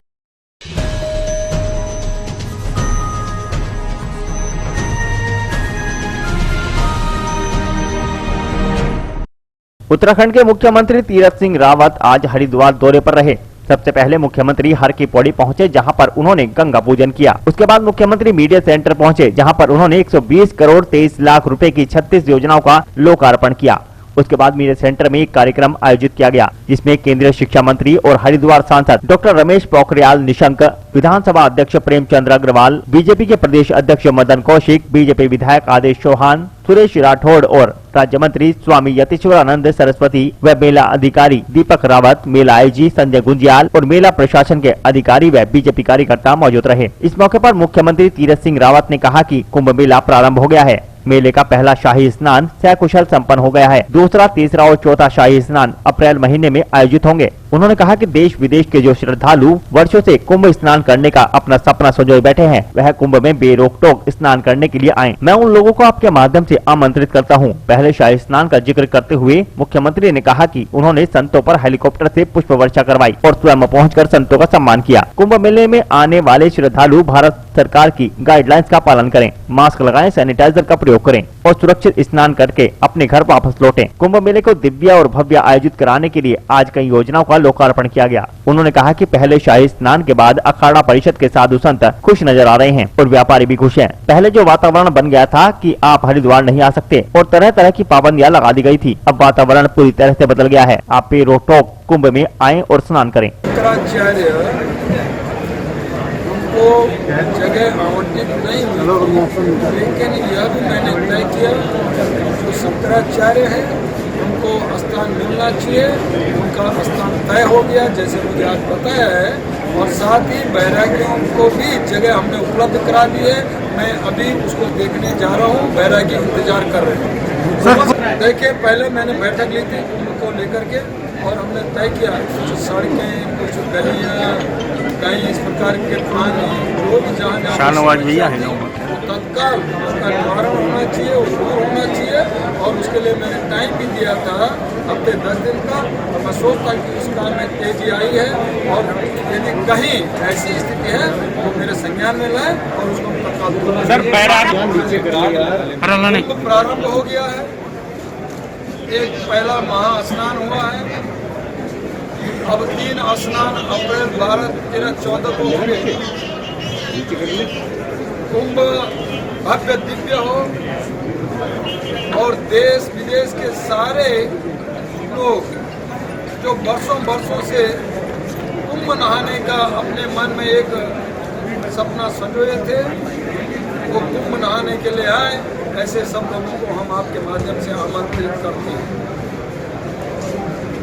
उत्तराखंड के मुख्यमंत्री तीरथ सिंह रावत आज हरिद्वार दौरे पर रहे। सबसे पहले मुख्यमंत्री हर की पौड़ी पहुंचे, जहां पर उन्होंने गंगा पूजन किया। उसके बाद मुख्यमंत्री मीडिया सेंटर पहुंचे, जहां पर उन्होंने 120 करोड़ 23 लाख रुपए की 36 योजनाओं का लोकार्पण किया। उसके बाद मीडिया सेंटर में एक कार्यक्रम आयोजित किया गया, जिसमें केंद्रीय शिक्षा मंत्री और हरिद्वार सांसद डॉक्टर रमेश पोखरियाल निशंक, विधानसभा अध्यक्ष प्रेमचंद्र अग्रवाल, बीजेपी के प्रदेश अध्यक्ष मदन कौशिक, बीजेपी विधायक आदेश चौहान, सुरेश राठौड़ और राज्य मंत्री स्वामी यतीश्वरानंद सरस्वती व मेला अधिकारी दीपक रावत, मेला आईजी संजय गुंजियाल और मेला प्रशासन के अधिकारी व बीजेपी कार्यकर्ता मौजूद रहे। इस मौके पर मुख्यमंत्री तीरथ सिंह रावत ने कहा कि कुंभ मेला प्रारंभ हो गया है। मेले का पहला शाही स्नान सकुशल संपन्न हो गया है। दूसरा, तीसरा और चौथा शाही स्नान अप्रैल महीने में आयोजित होंगे। उन्होंने कहा कि देश विदेश के जो श्रद्धालु वर्षों से कुंभ स्नान करने का अपना सपना संजोए बैठे हैं, वह कुंभ में बेरोक टोक स्नान करने के लिए आएं। मैं उन लोगों को आपके माध्यम से आमंत्रित करता हूं। पहले शाही स्नान का जिक्र करते हुए मुख्यमंत्री ने कहा कि उन्होंने संतों पर हेलीकॉप्टर से पुष्प वर्षा करवाई और स्वयं पहुंचकर संतों का सम्मान किया। कुंभ मेले में आने वाले श्रद्धालु भारत सरकार की गाइडलाइंस का पालन करें, मास्क लगाएं, सैनिटाइजर का प्रयोग करें और सुरक्षित स्नान करके अपने घर वापस लौटें। कुंभ मेले को दिव्य और भव्य आयोजित कराने के लिए आज कई योजनाओं का लोकार्पण किया गया। उन्होंने कहा कि पहले शाही स्नान के बाद अखाड़ा परिषद के साधु संत खुश नजर आ रहे हैं और व्यापारी भी खुश हैं। पहले जो वातावरण बन गया था कि आप हरिद्वार नहीं आ सकते और तरह तरह की पाबंदियां लगा दी गई थी, अब वातावरण पूरी तरह से बदल गया है। आप बेरोक टोक कुंभ में आएं और स्नान करें। को जगह आवंटित नहीं मिली, लेकिन यह भी मैंने तय किया जो शंकराचार्य है उनको स्थान मिलना चाहिए। उनका स्थान तय हो गया जैसे मुझे आज बताया है, और साथ ही बैरागियों को भी जगह हमने उपलब्ध करा दी है। मैं अभी उसको देखने जा रहा हूँ, बैरागी इंतजार कर रहे हैं। देखिए, पहले मैंने बैठक ली थी उनको लेकर के और हमने तय किया कुछ सड़कें, कुछ गलियाँ, कहीं इस प्रकार के पानी जो भी जहाँ तत्काल उसका निवारण होना चाहिए, उसको होना चाहिए। और उसके लिए मैंने टाइम भी दिया था हफ्ते 10 दिन का, और मैं सोचता कि उस काम में तेजी आई है। और यदि कहीं ऐसी स्थिति है तो मेरे संज्ञान में लाए और उसको तत्काल प्रारंभ हो गया है। एक पहला महास्नान हुआ है, अब 3 स्नान अप्रैल 12, 13, 14 को होंगे। कुंभ भव्य दिव्य हो और देश विदेश के सारे लोग जो वर्षों से कुंभ नहाने का अपने मन में एक सपना संजोए थे, वो कुंभ नहाने के लिए आए। ऐसे सब लोगों को हम आपके माध्यम से आमंत्रित करते हैं।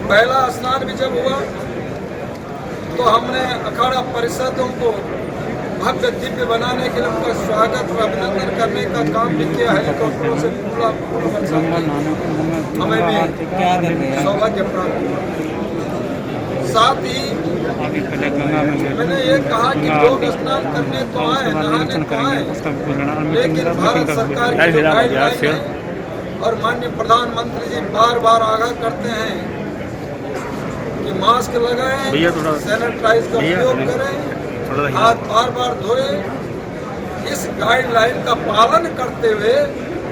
पहला स्नान भी जब हुआ तो हमने अखाड़ा परिषदों को भव्य दिव्य बनाने के लिए उनका स्वागत और अभिनंदन करने का काम भी किया। हेलीकॉप्टरों से हमें भी सौभाग्य प्राप्त हुआ। साथ ही मैंने ये कहा कि लोग स्नान करने तो आए, नहाने तो आए, लेकिन भारत सरकार की जो गाइडलाइन है और माननीय प्रधानमंत्री जी बार बार आगाह करते हैं कि मास्क लगाएं, सैनिटाइज का उपयोग करें, हाथ बार बार धोए, इस गाइडलाइन का पालन करते हुए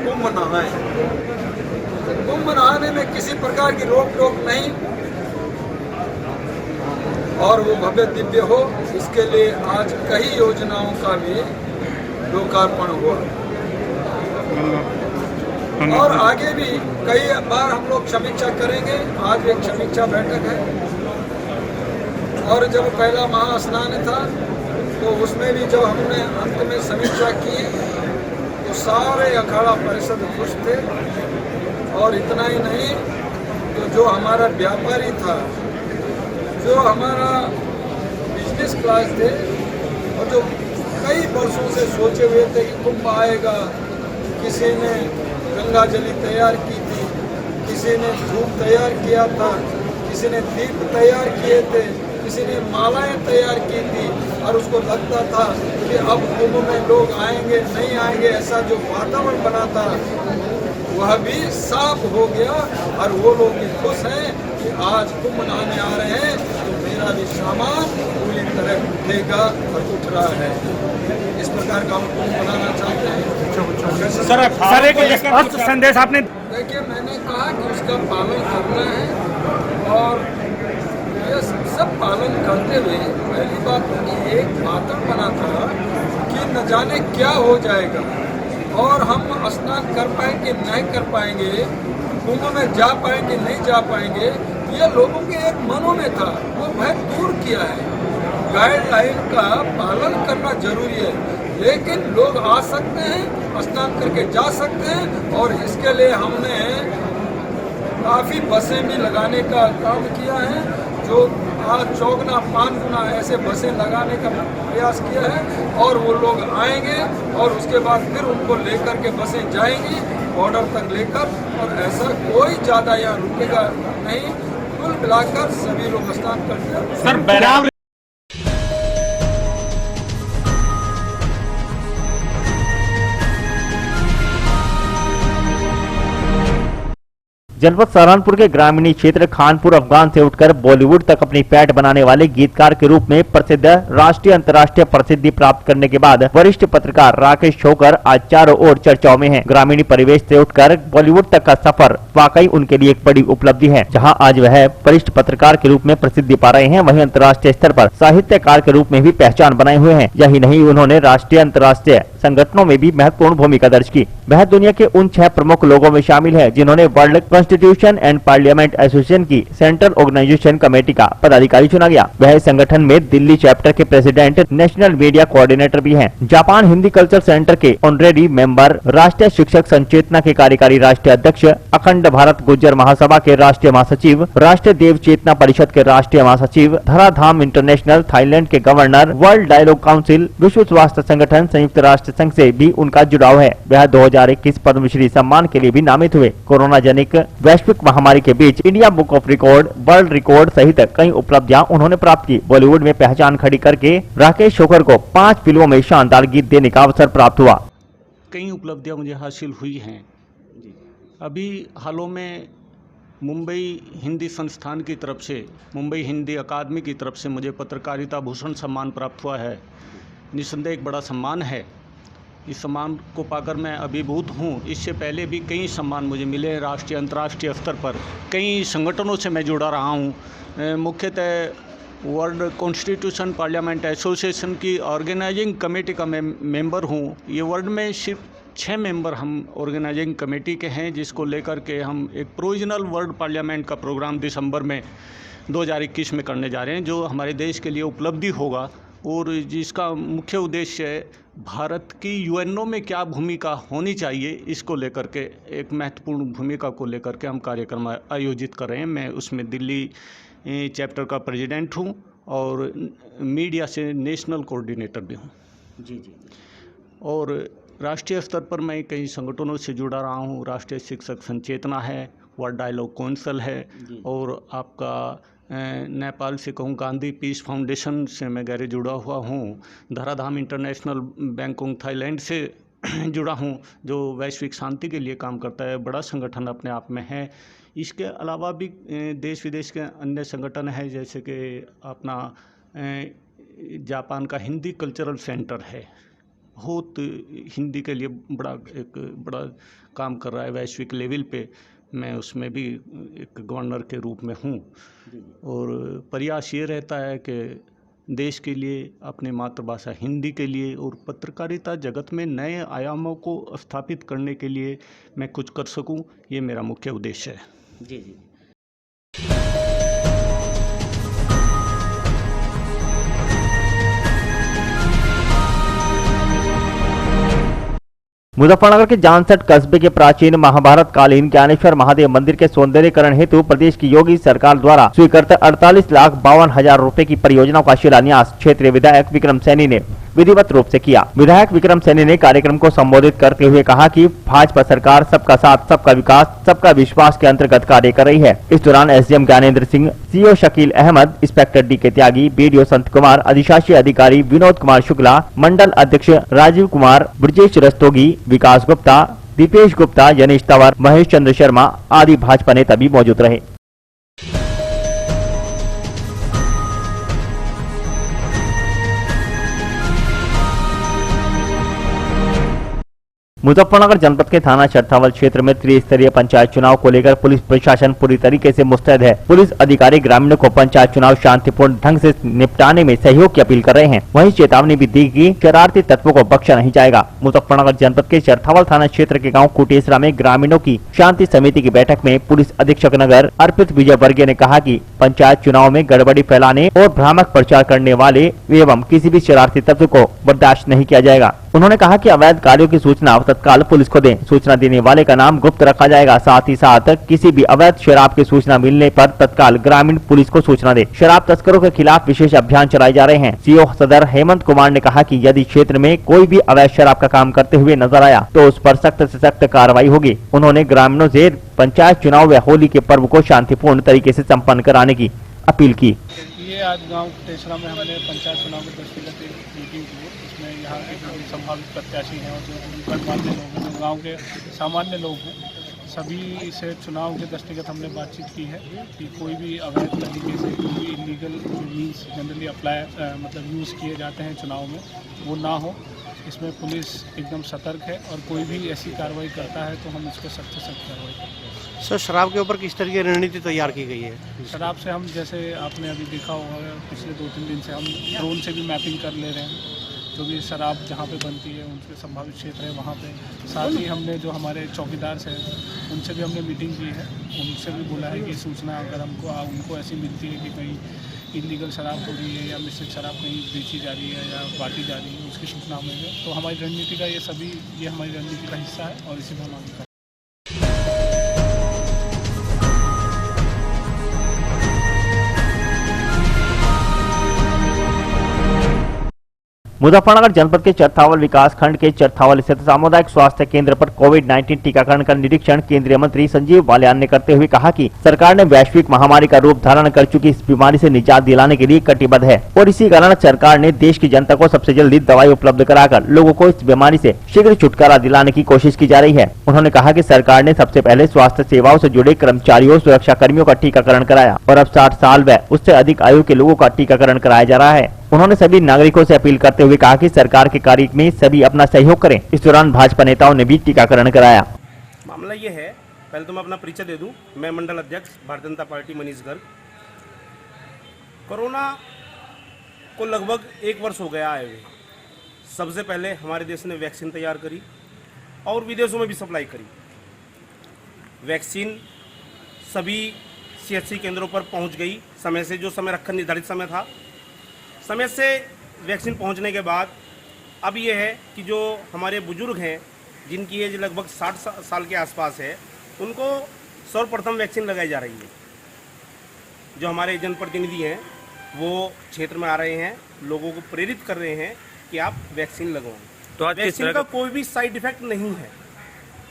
कुंभ नहाएं। कुंभ नहाने में किसी प्रकार की रोक टोक नहीं और वो भव्य दिव्य हो, इसके लिए आज कई योजनाओं का भी लोकार्पण हुआ और आगे भी कई बार हम लोग समीक्षा करेंगे। आज एक समीक्षा बैठक है और जब पहला महास्नान था तो उसमें भी जब हमने अंत में समीक्षा की तो सारे अखाड़ा परिषद खुश थे और इतना ही नहीं तो जो हमारा व्यापारी था, जो हमारा बिजनेस क्लास थे और जो कई वर्षों से सोचे हुए थे कि कुंभ आएगा, किसी ने गंगा जली तैयार की थी, किसी ने धूप तैयार किया था, किसी ने दीप तैयार किए थे, किसी ने मालाएं तैयार की थी और उसको लगता था कि अब कुंभ में लोग आएंगे नहीं आएंगे, ऐसा जो वातावरण बना था वह भी साफ हो गया और वो लोग भी खुश हैं कि आज कुंभ नहाने आ रहे हैं तो मेरा भी सामान पूरी तरह उठेगा और उठ रहा है। इस प्रकार का हम कुंभ बनाना चाहते हैं। सर एक संदेश आपने देखिए, मैंने कहा कि उसका पालन करना है और ये सब पालन करते हुए पहली बात कि एक वातावरण बना था कि न जाने क्या हो जाएगा और हम स्नान कर पाएंगे नहीं कर पाएंगे, कुंभ में जा पाएंगे नहीं जा पाएंगे, ये लोगों के एक मनों में था, वो भय दूर किया है। गाइडलाइन का पालन करना जरूरी है, लेकिन लोग आ सकते हैं, स्नान करके जा सकते हैं और इसके लिए हमने काफ़ी बसें भी लगाने का काम किया है। जो आज 4 गुना 5 गुना ऐसे बसें लगाने का प्रयास किया है और वो लोग आएंगे और उसके बाद फिर उनको लेकर के बसें जाएंगी बॉर्डर तक लेकर और ऐसा कोई ज़्यादा यहाँ रुकेगा नहीं। कुल मिलाकर सभी लोग स्नान करते हैं। सर जनपद सहारनपुर के ग्रामीण क्षेत्र खानपुर अफगान से उठकर बॉलीवुड तक अपनी पैठ बनाने वाले गीतकार के रूप में प्रसिद्ध राष्ट्रीय अंतर्राष्ट्रीय प्रसिद्धि प्राप्त करने के बाद वरिष्ठ पत्रकार राकेश शोकर आज चारों ओर चर्चाओं में हैं। ग्रामीण परिवेश से उठकर बॉलीवुड तक का सफर वाकई उनके लिए एक बड़ी उपलब्धि है। जहां आज वह वरिष्ठ पत्रकार के रूप में प्रसिद्धि पा रहे हैं, वहीं अंतर्राष्ट्रीय स्तर पर साहित्यकार के रूप में भी पहचान बनाए हुए हैं। यही नहीं, उन्होंने राष्ट्रीय अंतर्राष्ट्रीय संगठनों में भी महत्वपूर्ण भूमिका दर्ज की। वह दुनिया के उन 6 प्रमुख लोगों में शामिल है जिन्होंने world constitution and parliament association की सेंट्रल ऑर्गेनाइजेशन कमेटी का पदाधिकारी चुना गया। वह इस संगठन में दिल्ली चैप्टर के प्रेसिडेंट, नेशनल मीडिया कोऑर्डिनेटर भी हैं। जापान हिंदी कल्चर सेंटर के ऑनरेरी मेंबर, राष्ट्रीय शिक्षक संचेतना के कार्यकारी राष्ट्रीय अध्यक्ष, अखंड भारत गुर्जर महासभा के राष्ट्रीय महासचिव, राष्ट्रीय देव चेतना परिषद के राष्ट्रीय महासचिव, धराधाम इंटरनेशनल थाईलैंड के गवर्नर, वर्ल्ड डायलॉग काउंसिल, विश्व स्वास्थ्य संगठन, संयुक्त राष्ट्र संघ से भी उनका जुड़ाव है। वह 2021 पद्मश्री सम्मान के लिए भी नामित हुए। कोरोना जनित वैश्विक महामारी के बीच India book of record, world record सहित कई उपलब्धियां उन्होंने प्राप्त की। बॉलीवुड में पहचान खड़ी करके राकेश शोकर को 5 फिल्मों में शानदार गीत देने का अवसर प्राप्त हुआ। कई उपलब्धियां मुझे हासिल हुई हैं। अभी हालों में मुंबई हिंदी संस्थान की तरफ से, मुंबई हिंदी अकादमी की तरफ से मुझे पत्रकारिता भूषण सम्मान प्राप्त हुआ है। निस्संदेह एक बड़ा सम्मान है। इस सम्मान को पाकर मैं अभिभूत हूँ। इससे पहले भी कई सम्मान मुझे मिले राष्ट्रीय अंतर्राष्ट्रीय स्तर पर। कई संगठनों से मैं जुड़ा रहा हूँ। मुख्यतः वर्ल्ड कॉन्स्टिट्यूशन पार्लियामेंट एसोसिएशन की ऑर्गेनाइजिंग कमेटी का मैं मेंबर हूँ। ये वर्ल्ड में सिर्फ 6 मेंबर हम ऑर्गेनाइजिंग कमेटी के हैं, जिसको लेकर के हम एक प्रोविजनल वर्ल्ड पार्लियामेंट का प्रोग्राम दिसंबर में 2021 में करने जा रहे हैं, जो हमारे देश के लिए उपलब्धि होगा और जिसका मुख्य उद्देश्य है भारत की यूएनओ में क्या भूमिका होनी चाहिए, इसको लेकर के एक महत्वपूर्ण भूमिका को लेकर के हम कार्यक्रम आयोजित कर रहे हैं। मैं उसमें दिल्ली चैप्टर का प्रेसिडेंट हूं और मीडिया से नेशनल कोऑर्डिनेटर भी हूं। जी जी। और राष्ट्रीय स्तर पर मैं कई संगठनों से जुड़ा रहा हूँ। राष्ट्रीय शिक्षक संचेतना है, वर्ल्ड डायलॉग काउंसिल है, और आपका नेपाल से कहूँ गांधी पीस फाउंडेशन से मैं गहरे जुड़ा हुआ हूँ। धराधाम इंटरनेशनल बैंकॉक थाईलैंड से जुड़ा हूँ, जो वैश्विक शांति के लिए काम करता है। बड़ा संगठन अपने आप में है। इसके अलावा भी देश विदेश के अन्य संगठन है, जैसे कि अपना जापान का हिंदी कल्चरल सेंटर है, बहुत हिंदी के लिए बड़ा काम कर रहा है वैश्विक लेवल पे। मैं उसमें भी एक गवर्नर के रूप में हूँ, और प्रयास ये रहता है कि देश के लिए, अपनी मातृभाषा हिंदी के लिए और पत्रकारिता जगत में नए आयामों को स्थापित करने के लिए मैं कुछ कर सकूं, ये मेरा मुख्य उद्देश्य है। जी जी। मुजफ्फरनगर के जानसठ कस्बे के प्राचीन महाभारत कालीन ज्ञानेश्वर महादेव मंदिर के सौंदर्यीकरण हेतु प्रदेश की योगी सरकार द्वारा स्वीकृत 48,52,000 रुपए की परियोजनाओं का शिलान्यास क्षेत्रीय विधायक विक्रम सैनी ने विधिवत रूप से किया। विधायक विक्रम सैनी ने कार्यक्रम को संबोधित करते हुए कहा कि भाजपा सरकार सबका साथ, सबका विकास, सबका विश्वास के अंतर्गत कार्य कर रही है। इस दौरान SDM Gyanendra Singh, CO Shakeel Ahmed, inspector D K. Tyagi, BDO Sant Kumar, अधिशासी अधिकारी विनोद कुमार शुक्ला, मंडल अध्यक्ष राजीव कुमार, ब्रजेश रस्तोगी, विकास गुप्ता, दीपेश गुप्ता, जनीश तंवर, महेश चंद्र शर्मा आदि भाजपा नेता भी मौजूद रहे। मुजफ्फरनगर जनपद के थाना चरथावल क्षेत्र में त्रिस्तरीय पंचायत चुनाव को लेकर पुलिस प्रशासन पूरी तरीके से मुस्तैद है। पुलिस अधिकारी ग्रामीणों को पंचायत चुनाव शांतिपूर्ण ढंग से निपटाने में सहयोग की अपील कर रहे हैं। वहीं चेतावनी भी दी कि शरारती तत्वों को बख्शा नहीं जाएगा। मुजफ्फरनगर जनपद के चरथावल थाना क्षेत्र के गाँव कुटेसरा में ग्रामीणों की शांति समिति की बैठक में पुलिस अधीक्षक नगर अर्पित विजय वर्गीय ने कहा कि पंचायत चुनाव में गड़बड़ी फैलाने और भ्रामक प्रचार करने वाले एवं किसी भी शरारती तत्व को बर्दाश्त नहीं किया जाएगा। उन्होंने कहा कि अवैध कार्यों की सूचना तत्काल पुलिस को दें। सूचना देने वाले का नाम गुप्त रखा जाएगा। साथ ही साथ किसी भी अवैध शराब की सूचना मिलने पर तत्काल ग्रामीण पुलिस को सूचना दे। शराब तस्करों के खिलाफ विशेष अभियान चलाए जा रहे हैं। सीओ सदर हेमंत कुमार ने कहा कि यदि क्षेत्र में कोई भी अवैध शराब का काम करते हुए नजर आया तो उस पर सख्त से सख्त कार्रवाई होगी। उन्होंने ग्रामीणों से पंचायत चुनाव व होली के पर्व को शांतिपूर्ण तरीके से सम्पन्न कराने की अपील की। ये आज गाँव कुटेसरा में हमने पंचायत चुनाव के दृष्टिगत मीटिंग की, इसमें यहाँ के जो संभावित प्रत्याशी हैं और जो गणमान्य लोग हैं, जो गाँव के सामान्य लोग हैं, सभी से चुनाव के दृष्टिगत हमने बातचीत की है कि कोई भी अवैध तरीके से कोई भी इलीगल जो मीन्स जनरली मतलब यूज़ किए जाते हैं चुनाव में, वो ना हो। इसमें पुलिस एकदम सतर्क है और कोई भी ऐसी कार्रवाई करता है तो हम उस पर सख्त से सख्त कार्रवाई करते हैं। सर, शराब के ऊपर किस तरह की रणनीति तैयार की गई है? शराब से हम, जैसे आपने अभी देखा होगा, पिछले 2-3 दिन से हम ड्रोन से भी मैपिंग कर ले रहे हैं। जो भी शराब जहाँ पे बनती है उनके संभावित क्षेत्र है वहाँ पे। साथ ही हमने जो हमारे चौकीदार हैं उनसे भी हमने मीटिंग की है, उनसे भी बोला है कि सूचना अगर उनको ऐसी मिलती है कि कहीं इलीगल शराब हो रही है या मिश्रित शराब कहीं बेची जा रही है या बांटी जा रही है, उसकी सूचना हमें है। तो हमारी रणनीति का ये हमारी रणनीति का हिस्सा है और इसी में हम आगे करें। मुजफ्फरनगर जनपद के चरथावल विकास खंड के चरथावल स्थित सामुदायिक स्वास्थ्य केंद्र पर कोविड-19 टीकाकरण का निरीक्षण केंद्रीय मंत्री संजीव बालियान ने करते हुए कहा कि सरकार ने वैश्विक महामारी का रूप धारण कर चुकी इस बीमारी से निजात दिलाने के लिए कटिबद्ध है और इसी कारण सरकार ने देश की जनता को सबसे जल्दी दवाई उपलब्ध कराकर लोगों को इस बीमारी से शीघ्र छुटकारा दिलाने की कोशिश की जा रही है। उन्होंने कहा कि सरकार ने सबसे पहले स्वास्थ्य सेवाओं से जुड़े कर्मचारियों, सुरक्षा कर्मियों का टीकाकरण कराया और अब 60 साल व उससे अधिक आयु के लोगों का टीकाकरण कराया जा रहा है। उन्होंने सभी नागरिकों से अपील करते हुए कहा कि सरकार के कार्य में सभी अपना सहयोग करें। इस दौरान भाजपा नेताओं ने भी टीकाकरण कराया। मामला ये है, पहले तो मैं अपना परिचय दे दूं। मैं मंडल अध्यक्ष भारतीय जनता पार्टी मनीष गर्ग। कोरोना को लगभग 1 वर्ष हो गया आए हुए। सबसे पहले हमारे देश ने वैक्सीन तैयार करी और विदेशों में भी सप्लाई करी। वैक्सीन सभी CHC केंद्रों पर पहुंच गई समय से, जो समय रखा निर्धारित समय था, समय से वैक्सीन पहुंचने के बाद अब ये है कि जो हमारे बुजुर्ग हैं जिनकी एज लगभग 60 साल के आसपास है, उनको सर्वप्रथम वैक्सीन लगाई जा रही है। जो हमारे जनप्रतिनिधि हैं वो क्षेत्र में आ रहे हैं, लोगों को प्रेरित कर रहे हैं कि आप वैक्सीन लगवाएं। तो आज किस वैक्सीन तरह का कोई भी साइड इफेक्ट नहीं है।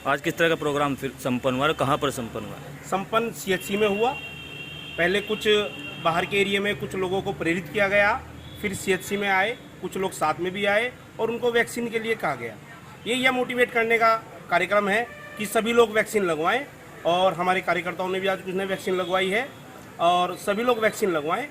आज किस तरह का प्रोग्राम फिर संपन्न हुआ और कहाँ पर संपन्न हुआ? संपन्न CHC में हुआ। पहले कुछ बाहर के एरिया में कुछ लोगों को प्रेरित किया गया, फिर CHC में आए, कुछ लोग साथ में भी आए और उनको वैक्सीन के लिए कहा गया। यह मोटिवेट करने का कार्यक्रम है कि सभी लोग वैक्सीन लगवाएं और हमारे कार्यकर्ताओं ने भी आज कुछ ने वैक्सीन लगवाई है और सभी लोग वैक्सीन लगवाएं।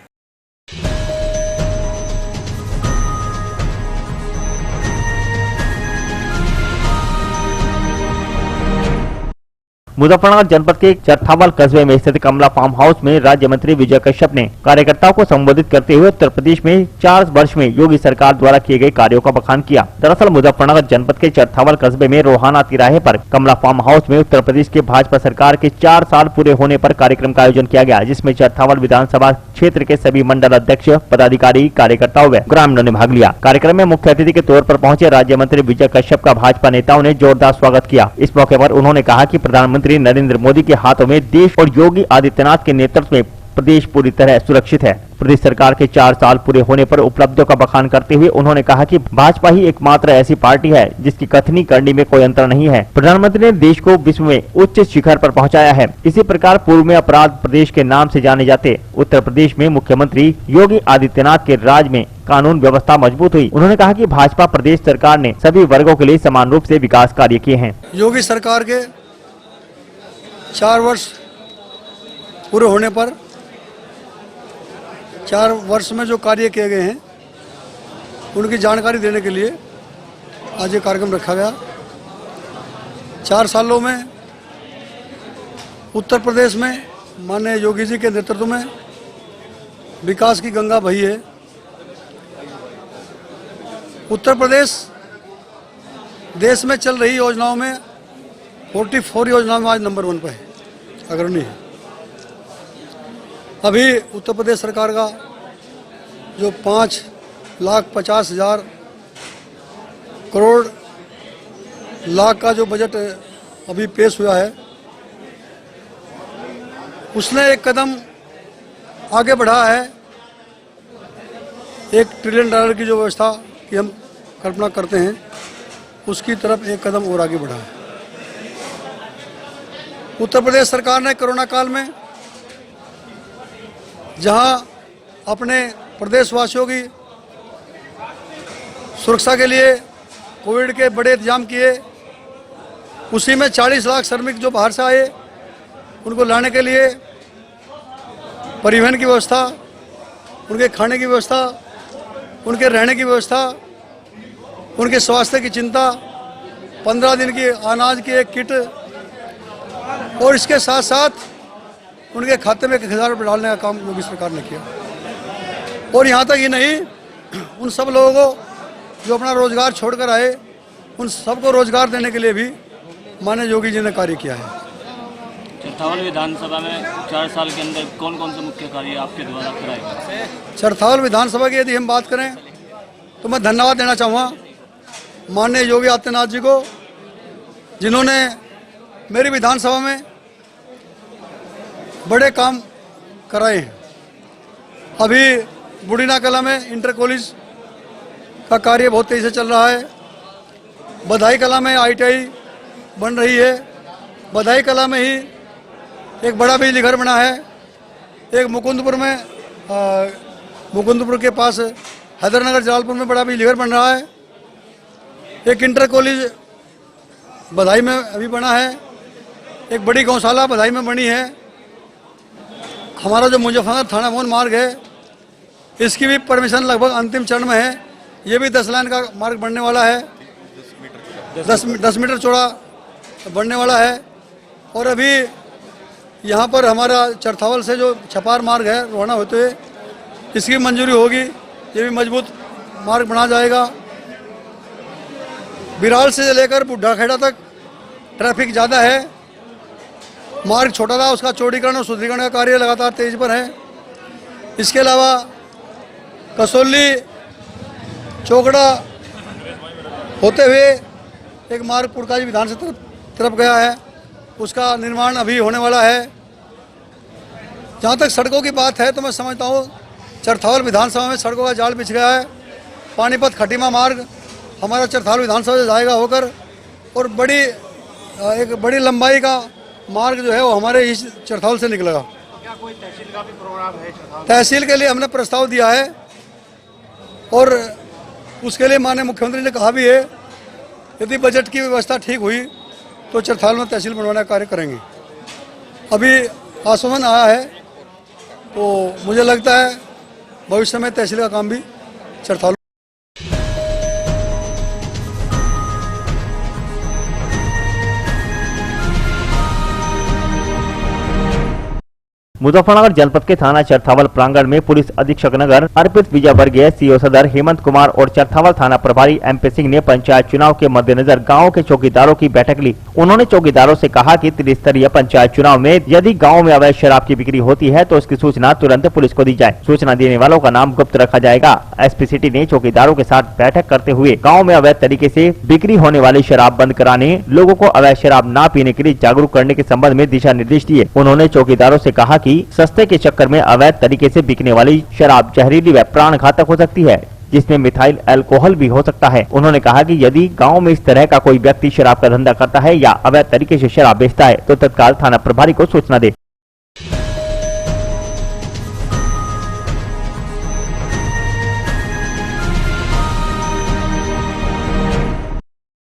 मुजफ्फरनगर जनपद के चरथावल कस्बे में स्थित कमला फार्म हाउस में राज्य मंत्री विजय कश्यप ने कार्यकर्ताओं को संबोधित करते हुए उत्तर प्रदेश में 4 वर्ष में योगी सरकार द्वारा किए गए कार्यों का बखान किया। दरअसल मुजफ्फरनगर जनपद के चरथावल कस्बे में रोहाना तिराहे पर कमला फार्म हाउस में उत्तर प्रदेश के भाजपा सरकार के 4 साल पूरे होने पर कार्यक्रम का आयोजन किया गया, जिसमें चरथावल विधानसभा क्षेत्र के सभी मंडल अध्यक्ष, पदाधिकारी, कार्यकर्ताओं व ग्रामीणों ने भाग लिया। कार्यक्रम में मुख्य अतिथि के तौर पर पहुंचे राज्य मंत्री विजय कश्यप का भाजपा नेताओं ने जोरदार स्वागत किया। इस मौके पर उन्होंने कहा कि प्रधानमंत्री नरेंद्र मोदी के हाथों में देश और योगी आदित्यनाथ के नेतृत्व में प्रदेश पूरी तरह सुरक्षित है। प्रदेश सरकार के 4 साल पूरे होने पर उपलब्धियों का बखान करते हुए उन्होंने कहा कि भाजपा ही एकमात्र ऐसी पार्टी है जिसकी कथनी करनी में कोई अंतर नहीं है। प्रधानमंत्री ने देश को विश्व में उच्च शिखर पर पहुंचाया है। इसी प्रकार पूर्व में अपराध प्रदेश के नाम से जाने जाते उत्तर प्रदेश में मुख्यमंत्री योगी आदित्यनाथ के राज में कानून व्यवस्था मजबूत हुई। उन्होंने कहा कि भाजपा प्रदेश सरकार ने सभी वर्गों के लिए समान रूप से विकास कार्य किए हैं। योगी सरकार के 4 वर्ष पूरे होने पर 4 वर्ष में जो कार्य किए गए हैं उनकी जानकारी देने के लिए आज ये कार्यक्रम रखा गया। 4 सालों में उत्तर प्रदेश में माननीय योगी जी के नेतृत्व में विकास की गंगा बही है। उत्तर प्रदेश देश में चल रही योजनाओं में 44 योजनाओं में आज नंबर 1 पर है, अग्रणी है। अभी उत्तर प्रदेश सरकार का जो 5,50,000 करोड़ लाख का जो बजट अभी पेश हुआ है, उसने एक कदम आगे बढ़ा है। $1 ट्रिलियन की जो व्यवस्था की हम कल्पना करते हैं, उसकी तरफ एक कदम और आगे बढ़ा है। उत्तर प्रदेश सरकार ने कोरोना काल में जहां अपने प्रदेशवासियों की सुरक्षा के लिए कोविड के बड़े इंतजाम किए, उसी में 40 लाख श्रमिक जो बाहर से आए उनको लाने के लिए परिवहन की व्यवस्था, उनके खाने की व्यवस्था, उनके रहने की व्यवस्था, उनके स्वास्थ्य की चिंता, 15 दिन की अनाज की एक किट और इसके साथ साथ उनके खाते में 1,000 रुपये डालने का काम योगी सरकार ने किया। और यहाँ तक ही नहीं, उन सब लोगों को जो अपना रोजगार छोड़कर आए, उन सबको रोजगार देने के लिए भी माननीय योगी जी ने कार्य किया है। चरथावल विधानसभा में 4 साल के अंदर कौन कौन से मुख्य कार्य आपके द्वारा कराए गए? चरथावल विधानसभा की यदि हम बात करें तो मैं धन्यवाद देना चाहूँगा माननीय योगी आदित्यनाथ जी को, जिन्होंने मेरी विधानसभा में बड़े काम कराए हैं। अभी बुढ़ीना कला में इंटर कॉलेज का कार्य बहुत तेज़ी से चल रहा है। बधाई कला में ITI बन रही है। बधाई कला में ही एक बड़ा बिजली घर बना है। एक मुकुंदपुर में मुकुंदपुर के पास हैदरनगर जलालपुर में बड़ा बिजली घर बन रहा है। एक इंटर कॉलेज बधाई में अभी बना है। एक बड़ी गौशाला बधाई में बनी है। हमारा जो मुजफ्फरनगर थाना मोहन मार्ग है, इसकी भी परमिशन लगभग अंतिम चरण में है। ये भी 10 लाइन का मार्ग बनने वाला है, 10 मीटर चौड़ा बनने वाला है। और अभी यहाँ पर हमारा चरथावल से जो छपार मार्ग है रोहाना होते हुए, इसकी मंजूरी होगी, ये भी मजबूत मार्ग बना जाएगा। बिराल से लेकर बुढ़ाखेड़ा तक ट्रैफिक ज़्यादा है, मार्ग छोटा था, उसका चौड़ीकरण और सुदृढ़ीकरण का कार्य लगातार तेज पर है। इसके अलावा कसौली चौकड़ा होते हुए एक मार्ग पुरकाजी विधान से तरफ गया है, उसका निर्माण अभी होने वाला है। जहाँ तक सड़कों की बात है तो मैं समझता हूँ चरथावल विधानसभा में सड़कों का जाल बिछ गया है। पानीपत खटीमा मार्ग हमारा चरथाल विधानसभा से जाएगा होकर, और एक बड़ी लंबाई का मार्ग जो है वो हमारे इस चरथाल से निकलेगा। क्या कोई तहसील का भी प्रोग्राम है? तहसील के लिए हमने प्रस्ताव दिया है और उसके लिए माननीय मुख्यमंत्री ने कहा भी है, यदि बजट की व्यवस्था ठीक हुई तो चरथाल में तहसील बनवाने का कार्य करेंगे। अभी आश्वासन आया है तो मुझे लगता है भविष्य में तहसील का काम भी चरथाल। मुजफ्फरनगर जनपद के थाना चरथावल प्रांगण में पुलिस अधीक्षक नगर अर्पित विजयवर्गीय सीओ सदर हेमंत कुमार और चरथावल थाना प्रभारी MP सिंह ने पंचायत चुनाव के मद्देनजर गांव के चौकीदारों की बैठक ली। उन्होंने चौकीदारों से कहा कि त्रिस्तरीय पंचायत चुनाव में यदि गांव में अवैध शराब की बिक्री होती है तो इसकी सूचना तुरंत पुलिस को दी जाए। सूचना देने वालों का नाम गुप्त रखा जाएगा। SP सिटी ने चौकीदारों के साथ बैठक करते हुए गाँव में अवैध तरीके से बिक्री होने वाली शराब बंद कराने, लोगों को अवैध शराब न पीने के लिए जागरूक करने के संबंध में दिशा निर्देश दिए। उन्होंने चौकीदारों से कहा कि सस्ते के चक्कर में अवैध तरीके से बिकने वाली शराब जहरीली व प्राण घातक हो सकती है, जिसमें मिथाइल अल्कोहल भी हो सकता है। उन्होंने कहा कि यदि गांव में इस तरह का कोई व्यक्ति शराब का धंधा करता है या अवैध तरीके से शराब बेचता है तो तत्काल थाना प्रभारी को सूचना दे।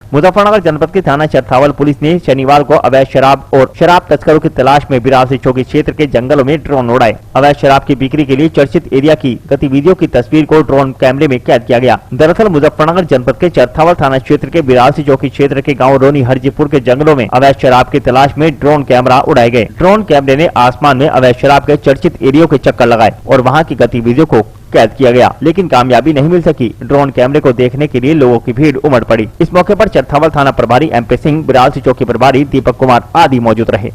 मुजफ्फरनगर जनपद के थाना चरथावल पुलिस ने शनिवार को अवैध शराब और शराब तस्करों की तलाश में बिरासी चौकी क्षेत्र के जंगलों में ड्रोन उड़ाए। अवैध शराब की बिक्री के लिए चर्चित एरिया की गतिविधियों की तस्वीर को ड्रोन कैमरे में कैद किया गया। दरअसल मुजफ्फरनगर जनपद के चरथावल थाना क्षेत्र के बिरासी चौकी क्षेत्र के गाँव रोनी हरजीपुर के जंगलों में अवैध शराब की तलाश में ड्रोन कैमरा उड़ाए गए। ड्रोन कैमरे ने आसमान में अवैध शराब के चर्चित एरिया के चक्कर लगाए और वहाँ की गतिविधियों को कैद किया गया, लेकिन कामयाबी नहीं मिल सकी। ड्रोन कैमरे को देखने के लिए लोगों की भीड़ उमड़ पड़ी। इस मौके पर चरथावल थाना प्रभारी MP सिंह, बिरासी चौकी प्रभारी दीपक कुमार आदि मौजूद रहे।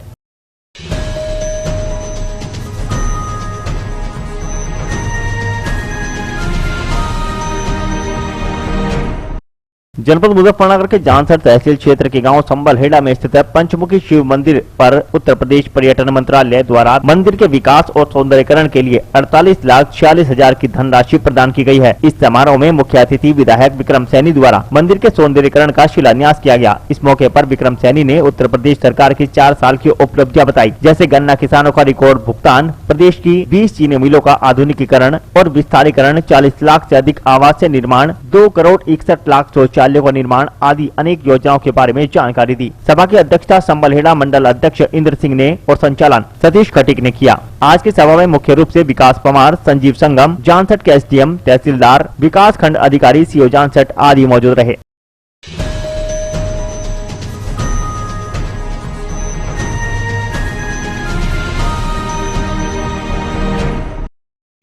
जनपद मुजफ्फरनगर के जानसर तहसील क्षेत्र के गांव संबलहेड़ा में स्थित पंचमुखी शिव मंदिर पर उत्तर प्रदेश पर्यटन मंत्रालय द्वारा मंदिर के विकास और सौंदर्यीकरण के लिए 48,46,000 की धनराशि प्रदान की गई है। इस समारोह में मुख्य अतिथि विधायक विक्रम सैनी द्वारा मंदिर के सौंदर्यीकरण का शिलान्यास किया गया। इस मौके पर विक्रम सैनी ने उत्तर प्रदेश सरकार की 4 साल की उपलब्धियां बताई, जैसे गन्ना किसानों का रिकॉर्ड भुगतान, प्रदेश की 20 चीनी मिलों का आधुनिकीकरण और विस्तारीकरण, 40 लाख से अधिक आवास निर्माण, 2 करोड़ 61 लाख शौचालय का निर्माण आदि अनेक योजनाओं के बारे में जानकारी दी। सभा की अध्यक्षता संबलहेड़ा मंडल अध्यक्ष इंद्र सिंह ने और संचालन सतीश खटीक ने किया। आज की सभा में मुख्य रूप से विकास पवार, संजीव संगम, जानसठ के SDM, तहसीलदार, विकास खंड अधिकारी CO जानसठ आदि मौजूद रहे।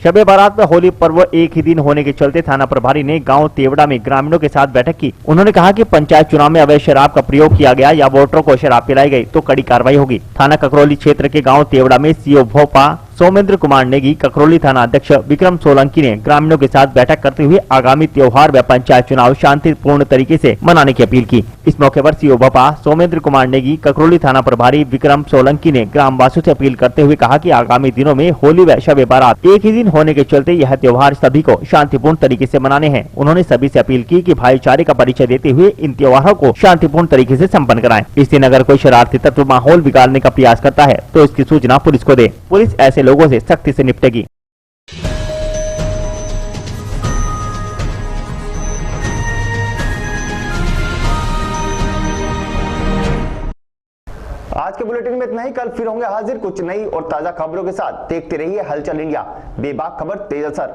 शबे बारात में होली पर्व एक ही दिन होने के चलते थाना प्रभारी ने गांव तेवड़ा में ग्रामीणों के साथ बैठक की। उन्होंने कहा कि पंचायत चुनाव में अवैध शराब का प्रयोग किया गया या वोटरों को शराब पिलाई गई तो कड़ी कार्रवाई होगी। थाना ककरौली क्षेत्र के गांव तेवड़ा में CO भोपा सौमेंद्र कुमार नेगी, ककरौली थाना अध्यक्ष विक्रम सोलंकी ने ग्रामीणों के साथ बैठक करते हुए आगामी त्योहार व पंचायत चुनाव शांतिपूर्ण तरीके से मनाने की अपील की। इस मौके पर CO भोपा सौमेंद्र कुमार नेगी, ककरौली थाना प्रभारी विक्रम सोलंकी ने ग्रामवासियों से अपील करते हुए कहा कि आगामी दिनों में होली व शबे बारात एक ही दिन होने के चलते यह त्योहार सभी को शांतिपूर्ण तरीके से मनाने हैं। उन्होंने सभी से अपील की कि भाईचारे का परिचय देते हुए इन त्योहारों को शांतिपूर्ण तरीके से संपन्न कराएं। इस दिन अगर कोई शरारती तत्व माहौल बिगाड़ने का प्रयास करता है तो इसकी सूचना पुलिस को दे। पुलिस ऐसे लोगों से सख्ती से निपटेगी। आज के बुलेटिन में इतना ही। कल फिर होंगे हाजिर कुछ नई और ताजा खबरों के साथ। देखते रहिए हलचल इंडिया, बेबाक खबर तेज असर।